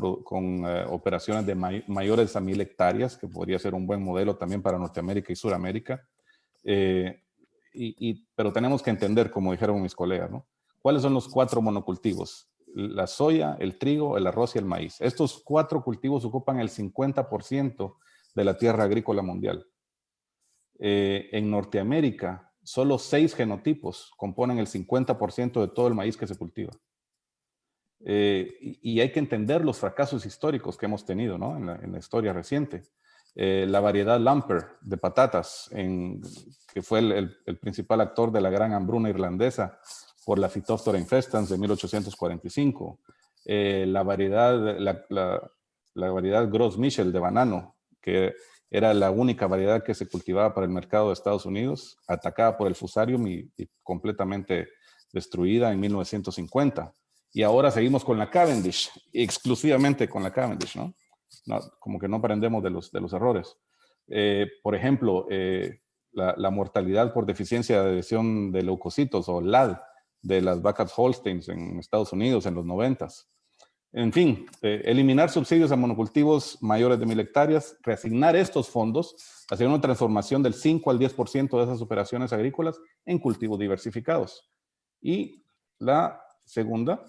operaciones de mayores a 1000 hectáreas, que podría ser un buen modelo también para Norteamérica y Suramérica. Pero tenemos que entender, como dijeron mis colegas, ¿no? ¿Cuáles son los 4 monocultivos? La soya, el trigo, el arroz y el maíz. Estos 4 cultivos ocupan el 50% de la tierra agrícola mundial. En Norteamérica, solo 6 genotipos componen el 50% de todo el maíz que se cultiva. Y hay que entender los fracasos históricos que hemos tenido, ¿no? en la historia reciente. La variedad Lamper de patatas, que fue el principal actor de la gran hambruna irlandesa por la Phytophthora infestans de 1845. La variedad Gros Michel de banano, que era la única variedad que se cultivaba para el mercado de Estados Unidos, atacada por el Fusarium y completamente destruida en 1950. Y ahora seguimos con la Cavendish, exclusivamente con la Cavendish, ¿no? Como que no aprendemos de los errores. Por ejemplo, la mortalidad por deficiencia de adhesión de leucocitos o LAD de las vacas Holsteins en Estados Unidos en los 90s. En fin, eliminar subsidios a monocultivos mayores de 1000 hectáreas, reasignar estos fondos hacia una transformación del 5 al 10% de esas operaciones agrícolas en cultivos diversificados. Y la segunda,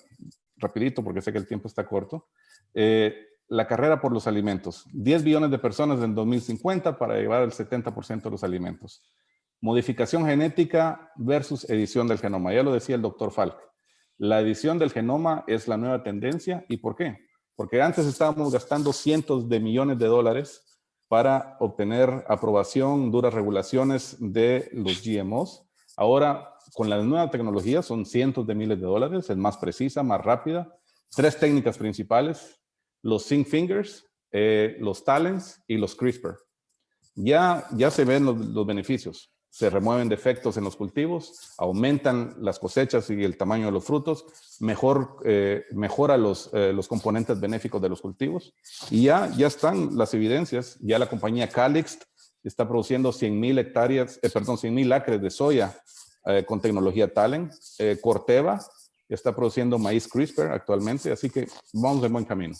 rapidito porque sé que el tiempo está corto, la carrera por los alimentos. 10 billones de personas en 2050 para llevar el 70% de los alimentos. Modificación genética versus edición del genoma. Ya lo decía el doctor Falk. La edición del genoma es la nueva tendencia. ¿Y por qué? Porque antes estábamos gastando cientos de millones de dólares para obtener aprobación, duras regulaciones de los GMOs. Ahora, con la nueva tecnología, son cientos de miles de dólares, es más precisa, más rápida. 3 técnicas principales, los zinc fingers, los talents y los CRISPR. Ya se ven los beneficios. Se remueven defectos en los cultivos, aumentan las cosechas y el tamaño de los frutos, mejora los componentes benéficos de los cultivos. Y ya están las evidencias. Ya la compañía Calix está produciendo 100,000 acres de soya con tecnología Talent. Corteva está produciendo maíz CRISPR actualmente, así que vamos en buen camino.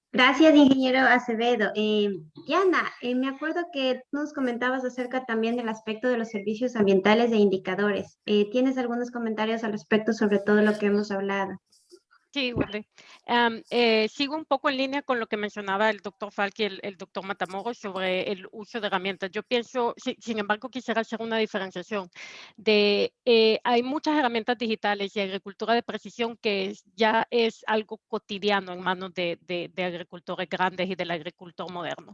Gracias, ingeniero Acevedo. Diana, me acuerdo que nos comentabas acerca también del aspecto de los servicios ambientales e indicadores. ¿Tienes algunos comentarios al respecto sobre todo lo que hemos hablado? Sí, Wendy. Sigo un poco en línea con lo que mencionaba el doctor Falk y el doctor Matamoros sobre el uso de herramientas. Yo pienso, sin embargo, quisiera hacer una diferenciación hay muchas herramientas digitales y agricultura de precisión que ya es algo cotidiano en manos de agricultores grandes y del agricultor moderno.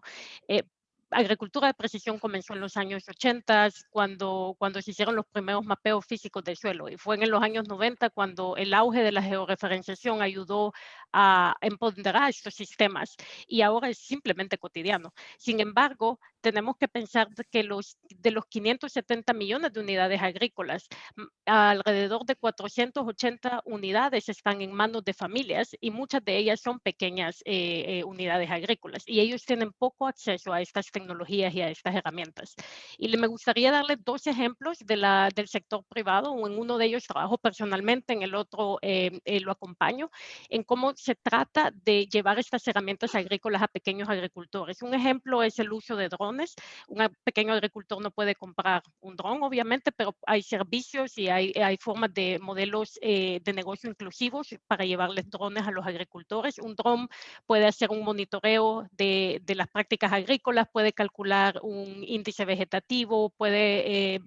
Agricultura de precisión comenzó en los años 80 cuando se hicieron los primeros mapeos físicos del suelo, y fue en los años 90 cuando el auge de la georreferenciación ayudó a empoderar estos sistemas, y ahora es simplemente cotidiano. Sin embargo, tenemos que pensar que de los 570 millones de unidades agrícolas, alrededor de 480 unidades están en manos de familias, y muchas de ellas son pequeñas unidades agrícolas, y ellos tienen poco acceso a estas tecnologías tecnologías y a estas herramientas. Y me gustaría darle 2 ejemplos del sector privado. En uno de ellos trabajo personalmente, en el otro lo acompaño, en cómo se trata de llevar estas herramientas agrícolas a pequeños agricultores. Un ejemplo es el uso de drones. Un pequeño agricultor no puede comprar un dron, obviamente, pero hay servicios y hay formas de modelos de negocio inclusivos para llevarles drones a los agricultores. Un dron puede hacer un monitoreo de las prácticas agrícolas, puede calcular un índice vegetativo, puede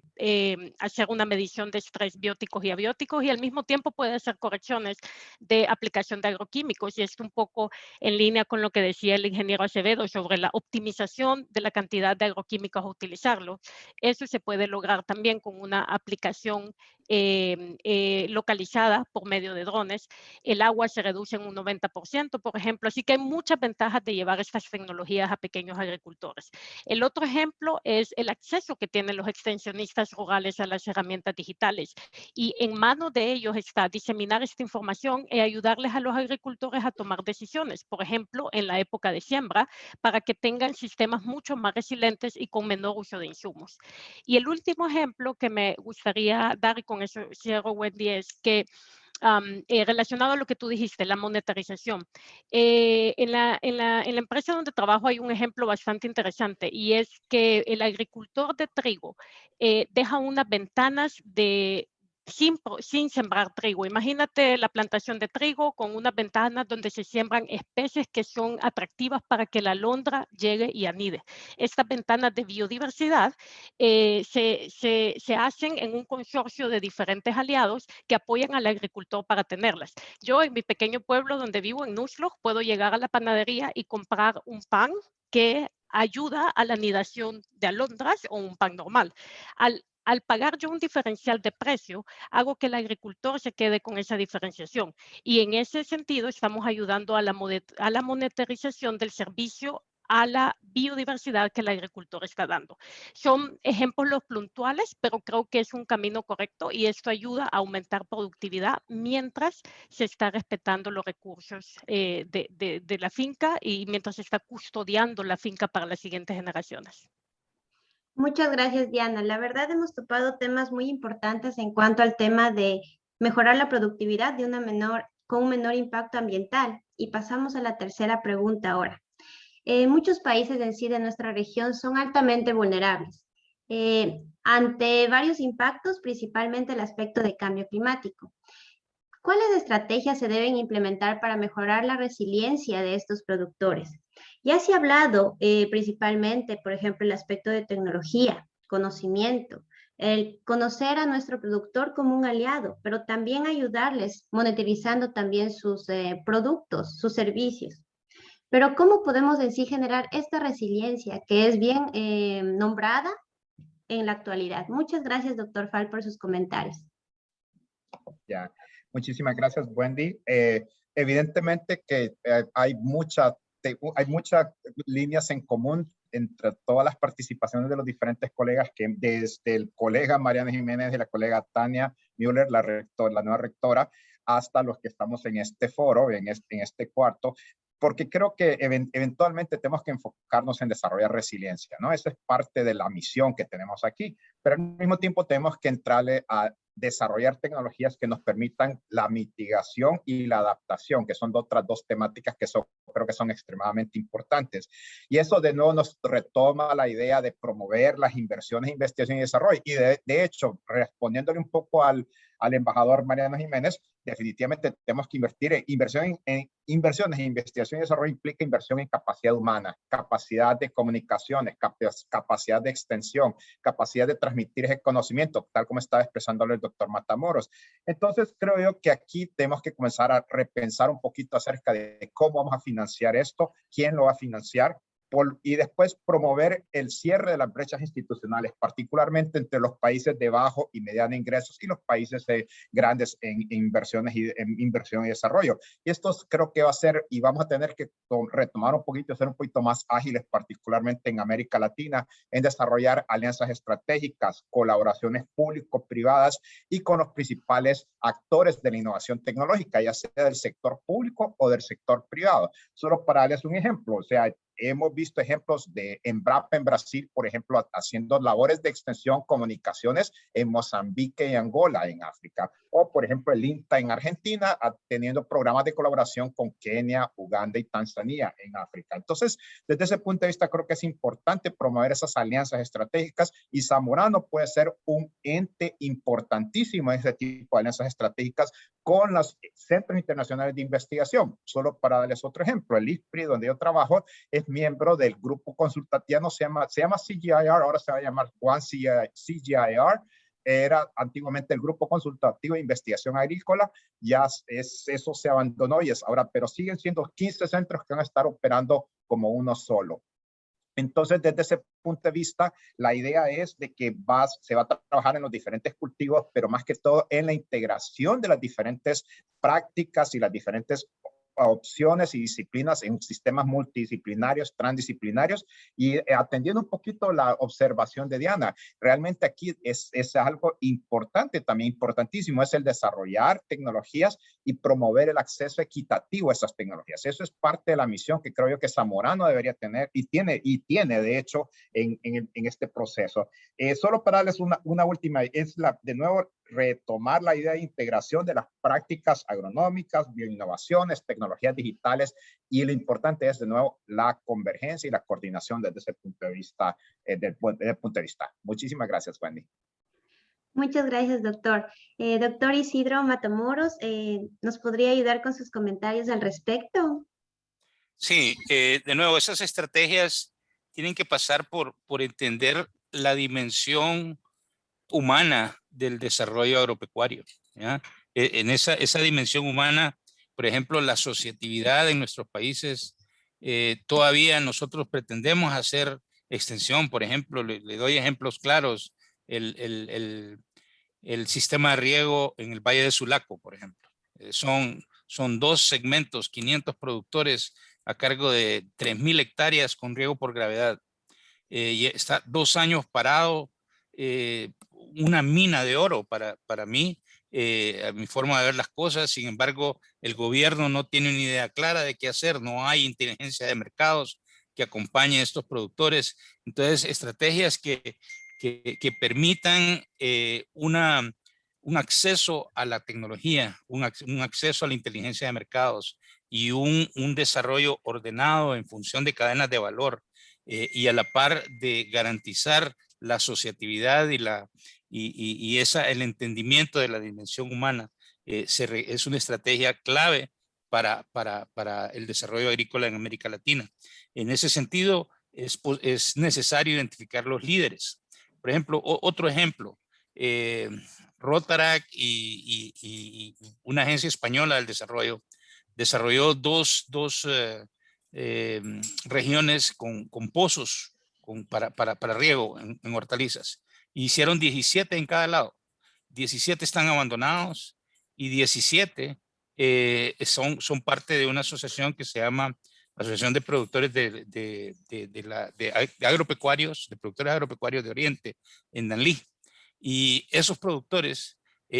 hacer una medición de estrés bióticos y abióticos y al mismo tiempo puede hacer correcciones de aplicación de agroquímicos. Y esto un poco en línea con lo que decía el ingeniero Acevedo sobre la optimización de la cantidad de agroquímicos a utilizarlo. Eso se puede lograr también con una aplicación localizada por medio de drones. El agua se reduce en un 90%, por ejemplo. Así que hay muchas ventajas de llevar estas tecnologías a pequeños agricultores. El otro ejemplo es el acceso que tienen los extensionistas rurales a las herramientas digitales. Y en manos de ellos está diseminar esta información y ayudarles a los agricultores a tomar decisiones, por ejemplo, en la época de siembra, para que tengan sistemas mucho más resilientes y con menor uso de insumos. Y el último ejemplo que me gustaría dar, y con eso cierro, Wendy, es que relacionado a lo que tú dijiste, la monetarización. En la empresa donde trabajo hay un ejemplo bastante interesante y es que el agricultor de trigo deja unas ventanas sin sembrar trigo. Imagínate la plantación de trigo con unas ventanas donde se siembran especies que son atractivas para que la alondra llegue y anide. Estas ventanas de biodiversidad se hacen en un consorcio de diferentes aliados que apoyan al agricultor para tenerlas. Yo en mi pequeño pueblo donde vivo, en Nusloj, puedo llegar a la panadería y comprar un pan que ayuda a la anidación de alondras o un pan normal. Al pagar yo un diferencial de precio, hago que el agricultor se quede con esa diferenciación. Y en ese sentido estamos ayudando a la monetarización del servicio a la biodiversidad que el agricultor está dando. Son ejemplos los puntuales, pero creo que es un camino correcto y esto ayuda a aumentar productividad mientras se está respetando los recursos de la finca y mientras se está custodiando la finca para las siguientes generaciones. Muchas gracias, Diana. La verdad hemos topado temas muy importantes en cuanto al tema de mejorar la productividad con un menor impacto ambiental. Y pasamos a la tercera pregunta ahora. Muchos países en sí de nuestra región son altamente vulnerables ante varios impactos, principalmente el aspecto de cambio climático. ¿Cuáles estrategias se deben implementar para mejorar la resiliencia de estos productores? Ya se ha hablado principalmente, por ejemplo, el aspecto de tecnología, conocimiento, el conocer a nuestro productor como un aliado, pero también ayudarles monetarizando también sus productos, sus servicios. Pero ¿cómo podemos en sí generar esta resiliencia que es bien nombrada en la actualidad? Muchas gracias, doctor Fall, por sus comentarios. Ya, muchísimas gracias, Wendy. Evidentemente que hay muchas líneas en común entre todas las participaciones de los diferentes colegas, que desde el colega Mariana Jiménez y la colega Tania Müller, la nueva rectora, hasta los que estamos en este foro, en este cuarto, porque creo que eventualmente tenemos que enfocarnos en desarrollar resiliencia, ¿no? Esa es parte de la misión que tenemos aquí, pero al mismo tiempo tenemos que entrarle a desarrollar tecnologías que nos permitan la mitigación y la adaptación, que son otras dos temáticas que creo que son extremadamente importantes. Y eso de nuevo nos retoma la idea de promover las inversiones, investigación y desarrollo. Y de hecho, respondiéndole un poco al embajador Mariano Jiménez, definitivamente tenemos que invertir en inversiones en investigación y desarrollo implica inversión en capacidad humana, capacidad de comunicaciones, capacidad de extensión, capacidad de transmitir ese conocimiento, tal como estaba expresándolo el doctor Matamoros. Entonces, creo yo que aquí tenemos que comenzar a repensar un poquito acerca de cómo vamos a financiar esto, quién lo va a financiar, y después promover el cierre de las brechas institucionales, particularmente entre los países de bajo y mediano ingresos y los países grandes en inversión y desarrollo. Y esto creo que va a ser, y vamos a tener que retomar un poquito, ser un poquito más ágiles, particularmente en América Latina, en desarrollar alianzas estratégicas, colaboraciones público-privadas y con los principales actores de la innovación tecnológica, ya sea del sector público o del sector privado. Solo para darles un ejemplo, o sea, hemos visto ejemplos de Embrapa en Brasil, por ejemplo, haciendo labores de extensión, comunicaciones en Mozambique y Angola en África. O, por ejemplo, el INTA en Argentina, teniendo programas de colaboración con Kenia, Uganda y Tanzania en África. Entonces, desde ese punto de vista, creo que es importante promover esas alianzas estratégicas y Zamorano puede ser un ente importantísimo en ese tipo de alianzas estratégicas con los centros internacionales de investigación. Solo para darles otro ejemplo, el IFPRI, donde yo trabajo, es miembro del grupo consultativo, se llama CGIAR, ahora se va a llamar One CGIAR, era antiguamente el grupo consultativo de investigación agrícola, eso se abandonó y es ahora, pero siguen siendo 15 centros que van a estar operando como uno solo. Entonces, desde ese punto de vista, la idea es de que se va a trabajar en los diferentes cultivos, pero más que todo en la integración de las diferentes prácticas y las diferentes opciones y disciplinas en sistemas multidisciplinarios, transdisciplinarios, y atendiendo un poquito la observación de Diana, realmente aquí es algo importante, también importantísimo, es el desarrollar tecnologías y promover el acceso equitativo a esas tecnologías. Eso es parte de la misión que creo yo que Zamorano debería tener y tiene de hecho en este proceso. Solo para darles una última, de nuevo retomar la idea de integración de las prácticas agronómicas, bioinnovaciones, tecnologías digitales, y lo importante es de nuevo la convergencia y la coordinación desde ese punto de vista, Muchísimas gracias, Wendy. Muchas gracias, doctor. Doctor Isidro Matamoros, ¿nos podría ayudar con sus comentarios al respecto? Sí, de nuevo, esas estrategias tienen que pasar por entender la dimensión humana del desarrollo agropecuario, ¿ya? En esa dimensión humana, por ejemplo, la asociatividad en nuestros países, todavía nosotros pretendemos hacer extensión. Por ejemplo, le doy ejemplos claros, el sistema de riego en el Valle de Sulaco, por ejemplo. Son 2 segmentos, 500 productores a cargo de 3.000 hectáreas con riego por gravedad. Y está 2 años parado, una mina de oro para mí, a mi forma de ver las cosas. Sin embargo, el gobierno no tiene una idea clara de qué hacer, no hay inteligencia de mercados que acompañe a estos productores. Entonces, estrategias que permitan un acceso a la tecnología, un acceso a la inteligencia de mercados y un desarrollo ordenado en función de cadenas de valor, y a la par de garantizar la asociatividad y el entendimiento de la dimensión humana, es una estrategia clave para el desarrollo agrícola en América Latina. En ese sentido, es necesario identificar los líderes. Por ejemplo, otro ejemplo, Rotarac y una agencia española del desarrollo desarrolló dos regiones con pozos para riego en hortalizas. Hicieron 17 en cada lado. 17 están abandonados y 17 son parte de una asociación que se llama Asociación de Productores de Agropecuarios, de Productores Agropecuarios de Oriente, en Danlí. Y esos productores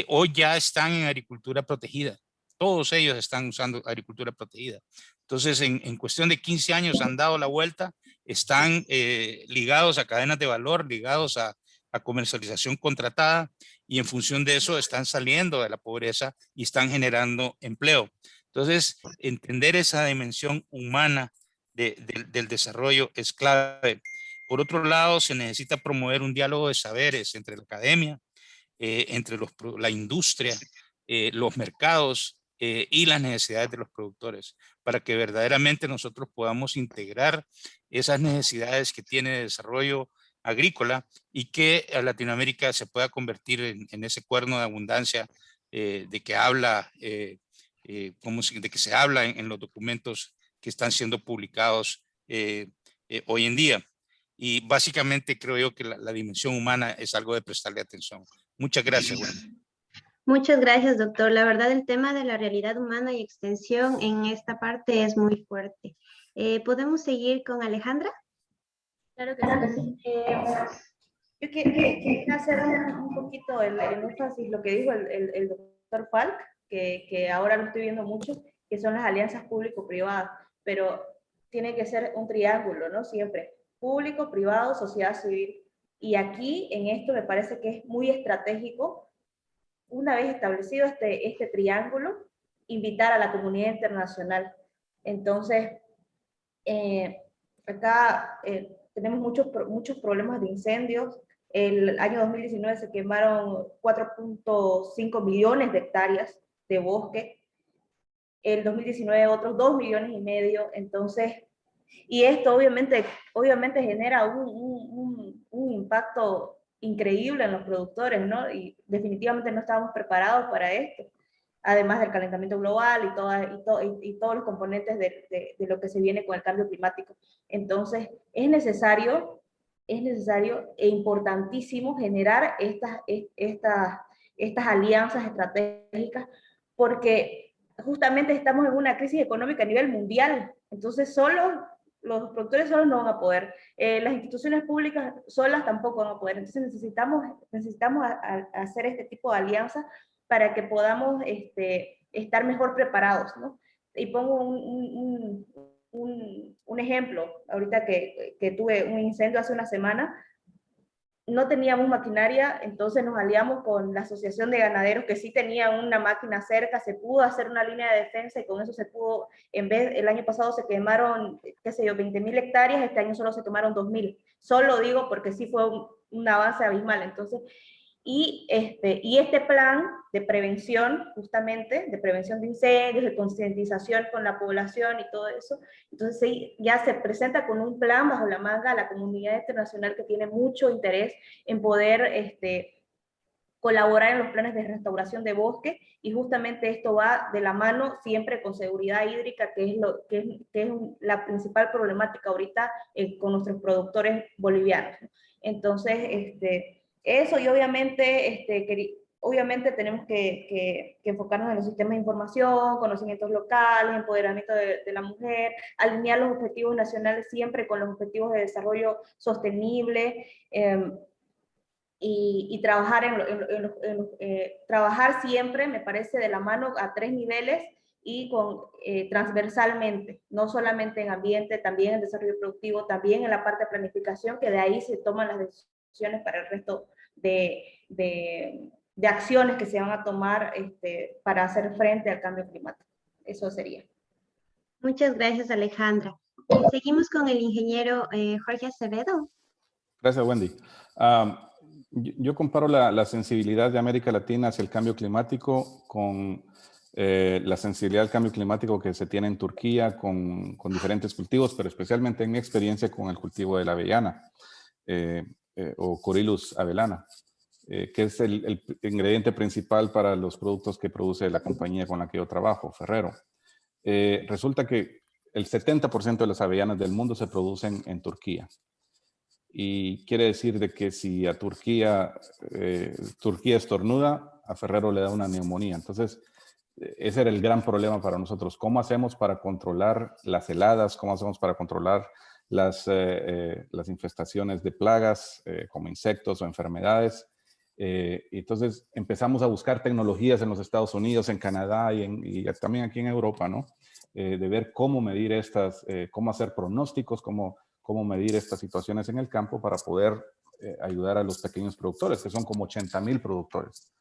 hoy ya están en agricultura protegida. Todos ellos están usando agricultura protegida. Entonces, en cuestión de 15 años han dado la vuelta, están ligados a cadenas de valor, ligados a comercialización contratada, y en función de eso están saliendo de la pobreza y están generando empleo. Entonces, entender esa dimensión humana del desarrollo es clave. Por otro lado, se necesita promover un diálogo de saberes entre la academia, entre la industria, los mercados y las necesidades de los productores, para que verdaderamente nosotros podamos integrar esas necesidades que tiene de desarrollo agrícola y que a Latinoamérica se pueda convertir en ese cuerno de abundancia de que habla, de que se habla en los documentos que están siendo publicados hoy en día. Y básicamente creo yo que la dimensión humana es algo de prestarle atención. Muchas gracias, Wendy. Muchas gracias, doctor. La verdad, el tema de la realidad humana y extensión en esta parte es muy fuerte. ¿Podemos seguir con Alejandra? Claro que sí. Yo quería hacer un poquito el énfasis, lo que dijo el doctor Falk, que ahora lo estoy viendo mucho, que son las alianzas público-privadas. Pero tiene que ser un triángulo, ¿no? Siempre, público, privado, sociedad civil. Y aquí, en esto, me parece que es muy estratégico, una vez establecido este triángulo, invitar a la comunidad internacional. Entonces, acá tenemos muchos problemas de incendios. El año 2019 se quemaron 4.5 millones de hectáreas de bosque. El 2019 otros 2,5 millones. Entonces, y esto obviamente genera un impacto increíble en los productores, ¿no? Y definitivamente no estábamos preparados para esto, además del calentamiento global y todos los componentes de lo que se viene con el cambio climático. Entonces, es necesario e importantísimo generar estas alianzas estratégicas, porque justamente estamos en una crisis económica a nivel mundial. Entonces, los productores solos no van a poder, las instituciones públicas solas tampoco van a poder. Entonces necesitamos hacer este tipo de alianzas para que podamos estar mejor preparados, ¿no? Y pongo un ejemplo, ahorita que tuve un incendio hace una semana, no teníamos maquinaria, entonces nos aliamos con la Asociación de Ganaderos, que sí tenía una máquina cerca, se pudo hacer una línea de defensa y con eso se pudo, el año pasado se quemaron, qué sé yo, 20,000 hectáreas, este año solo se quemaron 2,000. Solo digo porque sí fue un avance abismal. Entonces, y este plan de prevención, justamente, de prevención de incendios, de concientización con la población y todo eso, entonces sí, ya se presenta con un plan bajo la manga a la comunidad internacional que tiene mucho interés en poder colaborar en los planes de restauración de bosque, y justamente esto va de la mano siempre con seguridad hídrica, que es la principal problemática ahorita con nuestros productores bolivianos. Entonces, eso, y obviamente tenemos que enfocarnos en los sistemas de información, conocimientos locales, empoderamiento de la mujer, alinear los objetivos nacionales siempre con los objetivos de desarrollo sostenible, y trabajar, trabajar siempre, me parece, de la mano a 3 niveles y transversalmente, no solamente en ambiente, también en desarrollo productivo, también en la parte de planificación, que de ahí se toman las decisiones para el resto de acciones que se van a tomar para hacer frente al cambio climático. Eso sería. Muchas gracias, Alejandra. Seguimos con el ingeniero Jorge Acevedo. Gracias, Wendy. Yo comparo la sensibilidad de América Latina hacia el cambio climático con la sensibilidad al cambio climático que se tiene en Turquía con diferentes cultivos, pero especialmente en mi experiencia con el cultivo de la avellana o Corylus avellana, que es el ingrediente principal para los productos que produce la compañía con la que yo trabajo, Ferrero. Resulta que el 70% de las avellanas del mundo se producen en Turquía. Y quiere decir de que si a Turquía estornuda, a Ferrero le da una neumonía. Entonces, ese era el gran problema para nosotros. ¿Cómo hacemos para controlar las heladas? ¿Cómo hacemos para controlar las infestaciones de plagas como insectos o enfermedades? Entonces, empezamos a buscar tecnologías en los Estados Unidos, en Canadá y también aquí en Europa, ¿no? De ver cómo medir cómo hacer pronósticos, cómo medir estas situaciones en el campo para poder ayudar a los pequeños productores, que son como 80,000 productores.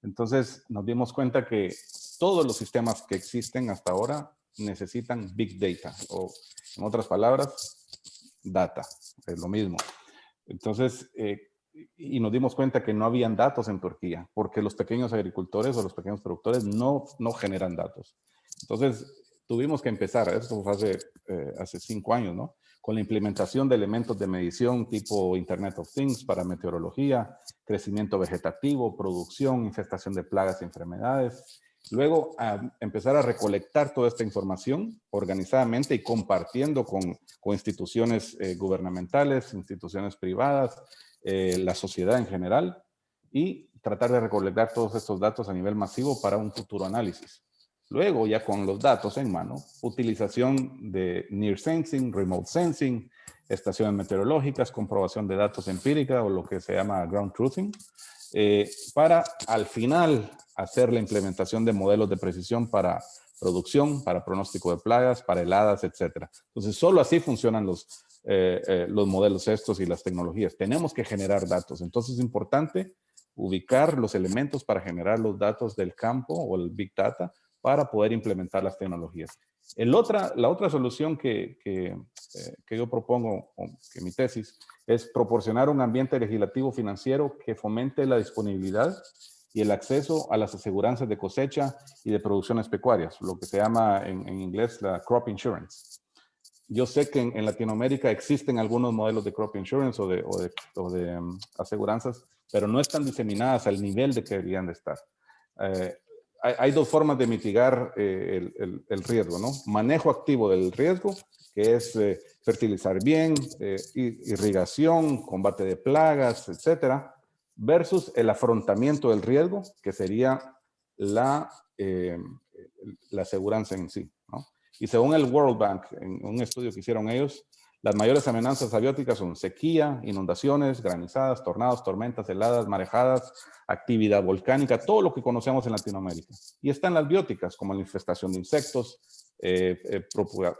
Entonces nos dimos cuenta que todos los sistemas que existen hasta ahora necesitan Big Data, o en otras palabras, data, es lo mismo. Entonces, y nos dimos cuenta que no habían datos en Turquía, porque los pequeños agricultores o los pequeños productores no generan datos. Entonces, tuvimos que empezar, esto fue hace 5 años, ¿no? Con la implementación de elementos de medición tipo Internet of Things para meteorología, crecimiento vegetativo, producción, infestación de plagas y enfermedades. Luego, empezar a recolectar toda esta información organizadamente y compartiendo con instituciones gubernamentales, instituciones privadas, la sociedad en general, y tratar de recolectar todos estos datos a nivel masivo para un futuro análisis. Luego, ya con los datos en mano, utilización de Near Sensing, Remote Sensing, estaciones meteorológicas, comprobación de datos empírica o lo que se llama Ground Truthing, para al final hacer la implementación de modelos de precisión para producción, para pronóstico de plagas, para heladas, etc. Entonces, solo así funcionan los modelos estos y las tecnologías. Tenemos que generar datos. Entonces, es importante ubicar los elementos para generar los datos del campo o el Big Data para poder implementar las tecnologías. La otra solución que yo propongo, que mi tesis, es proporcionar un ambiente legislativo financiero que fomente la disponibilidad y el acceso a las aseguranzas de cosecha y de producciones pecuarias, lo que se llama en inglés la crop insurance. Yo sé que en Latinoamérica existen algunos modelos de crop insurance o de aseguranzas, pero no están diseminadas al nivel de que deberían de estar. Hay dos formas de mitigar el riesgo, ¿no? Manejo activo del riesgo, que es fertilizar bien, irrigación, combate de plagas, etcétera, versus el afrontamiento del riesgo, que sería la aseguranza en sí, ¿no? Y según el World Bank, en un estudio que hicieron ellos, las mayores amenazas abióticas son sequía, inundaciones, granizadas, tornados, tormentas, heladas, marejadas, actividad volcánica, todo lo que conocemos en Latinoamérica. Y están las bióticas, como la infestación de insectos,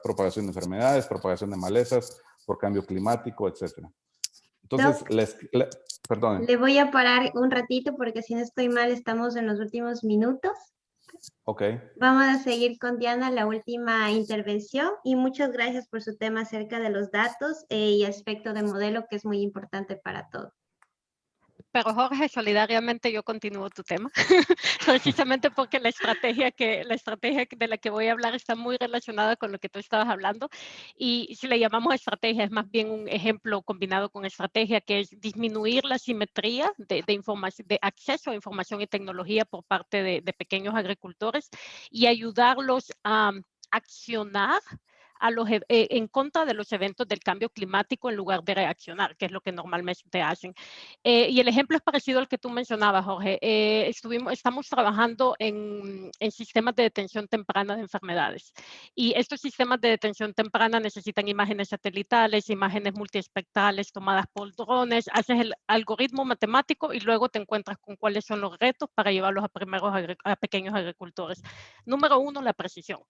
propagación de enfermedades, propagación de malezas por cambio climático, etc. Entonces, perdón. Le voy a parar un ratito porque si no estoy mal, estamos en los últimos minutos. Ok. Vamos a seguir con Diana, la última intervención, y muchas gracias por su tema acerca de los datos y aspecto de modelo, que es muy importante para todos. Pero Jorge, solidariamente yo continúo tu tema, precisamente porque la estrategia de la que voy a hablar está muy relacionada con lo que tú estabas hablando, y si le llamamos estrategia es más bien un ejemplo combinado con estrategia, que es disminuir la simetría de información, de acceso a información y tecnología por parte de pequeños agricultores y ayudarlos a accionar en contra de los eventos del cambio climático en lugar de reaccionar, que es lo que normalmente hacen. Y el ejemplo es parecido al que tú mencionabas, Jorge. Estamos trabajando en sistemas de detención temprana de enfermedades. Y estos sistemas de detención temprana necesitan imágenes satelitales, imágenes multiespectrales tomadas por drones, haces el algoritmo matemático y luego te encuentras con cuáles son los retos para llevarlos a pequeños agricultores. Número uno, la precisión.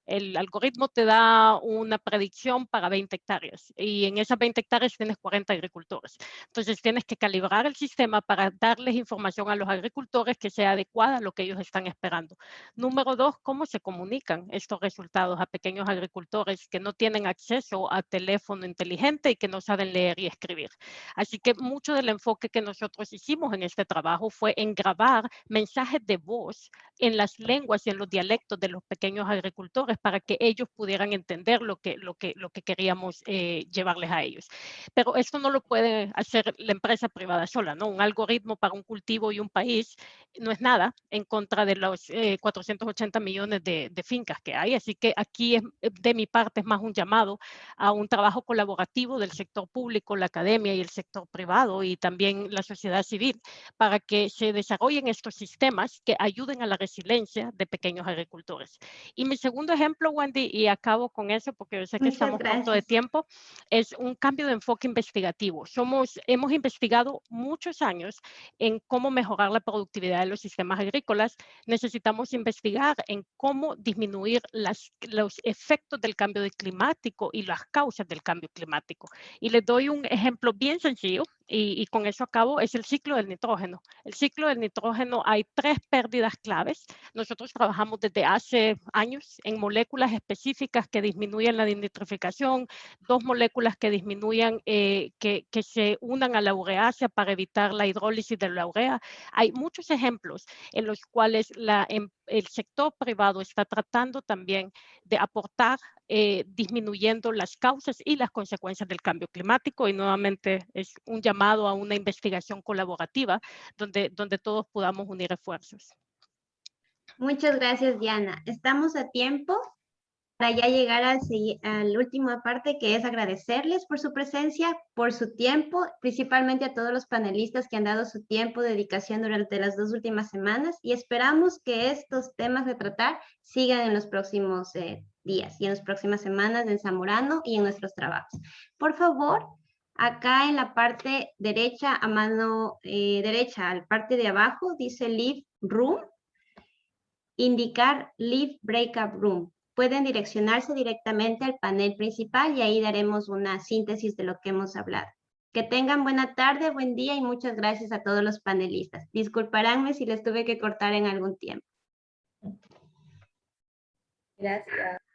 El algoritmo te da una predicción para 20 hectáreas y en esas 20 hectáreas tienes 40 agricultores. Entonces tienes que calibrar el sistema para darles información a los agricultores que sea adecuada a lo que ellos están esperando. Número dos, cómo se comunican estos resultados a pequeños agricultores que no tienen acceso a teléfono inteligente y que no saben leer y escribir. Así que mucho del enfoque que nosotros hicimos en este trabajo fue en grabar mensajes de voz en las lenguas y en los dialectos de los pequeños agricultores para que ellos pudieran entender lo que queríamos llevarles a ellos. Pero esto no lo puede hacer la empresa privada sola, ¿no? Un algoritmo para un cultivo y un país no es nada en contra de los 480 millones de fincas que hay. Así que aquí, de mi parte, es más un llamado a un trabajo colaborativo del sector público, la academia y el sector privado y también la sociedad civil para que se desarrollen estos sistemas que ayuden a la resiliencia de pequeños agricultores. Y mi segundo ejemplo, Wendy, y acabo con eso porque yo sé que estamos corto de tiempo, es un cambio de enfoque investigativo. Hemos investigado muchos años en cómo mejorar la productividad de los sistemas agrícolas. Necesitamos investigar en cómo disminuir los efectos del cambio climático y las causas del cambio climático. Y les doy un ejemplo bien sencillo y con eso acabo, es el ciclo del nitrógeno. El ciclo del nitrógeno, hay 3 pérdidas claves. Nosotros trabajamos desde hace años en moléculas específicas que disminuyen la nitrificación, 2 moléculas que disminuyan, que se unan a la ureasa para evitar la hidrólisis de la urea. Hay muchos ejemplos en los cuales el sector privado está tratando también de aportar disminuyendo las causas y las consecuencias del cambio climático, y nuevamente es un llamado a una investigación colaborativa donde todos podamos unir esfuerzos. Muchas gracias, Diana. Estamos a tiempo para ya llegar a la última parte, que es agradecerles por su presencia, por su tiempo, principalmente a todos los panelistas que han dado su tiempo, dedicación durante las 2 últimas semanas, y esperamos que estos temas de tratar sigan en los próximos días y en las próximas semanas en Zamorano y en nuestros trabajos. Por favor, acá en la parte derecha, a mano derecha, a la parte de abajo, dice Leave Room. indicar Leave Breakout Room. Pueden direccionarse directamente al panel principal y ahí daremos una síntesis de lo que hemos hablado. Que tengan buena tarde, buen día y muchas gracias a todos los panelistas. Disculparánme si les tuve que cortar en algún tiempo. Gracias.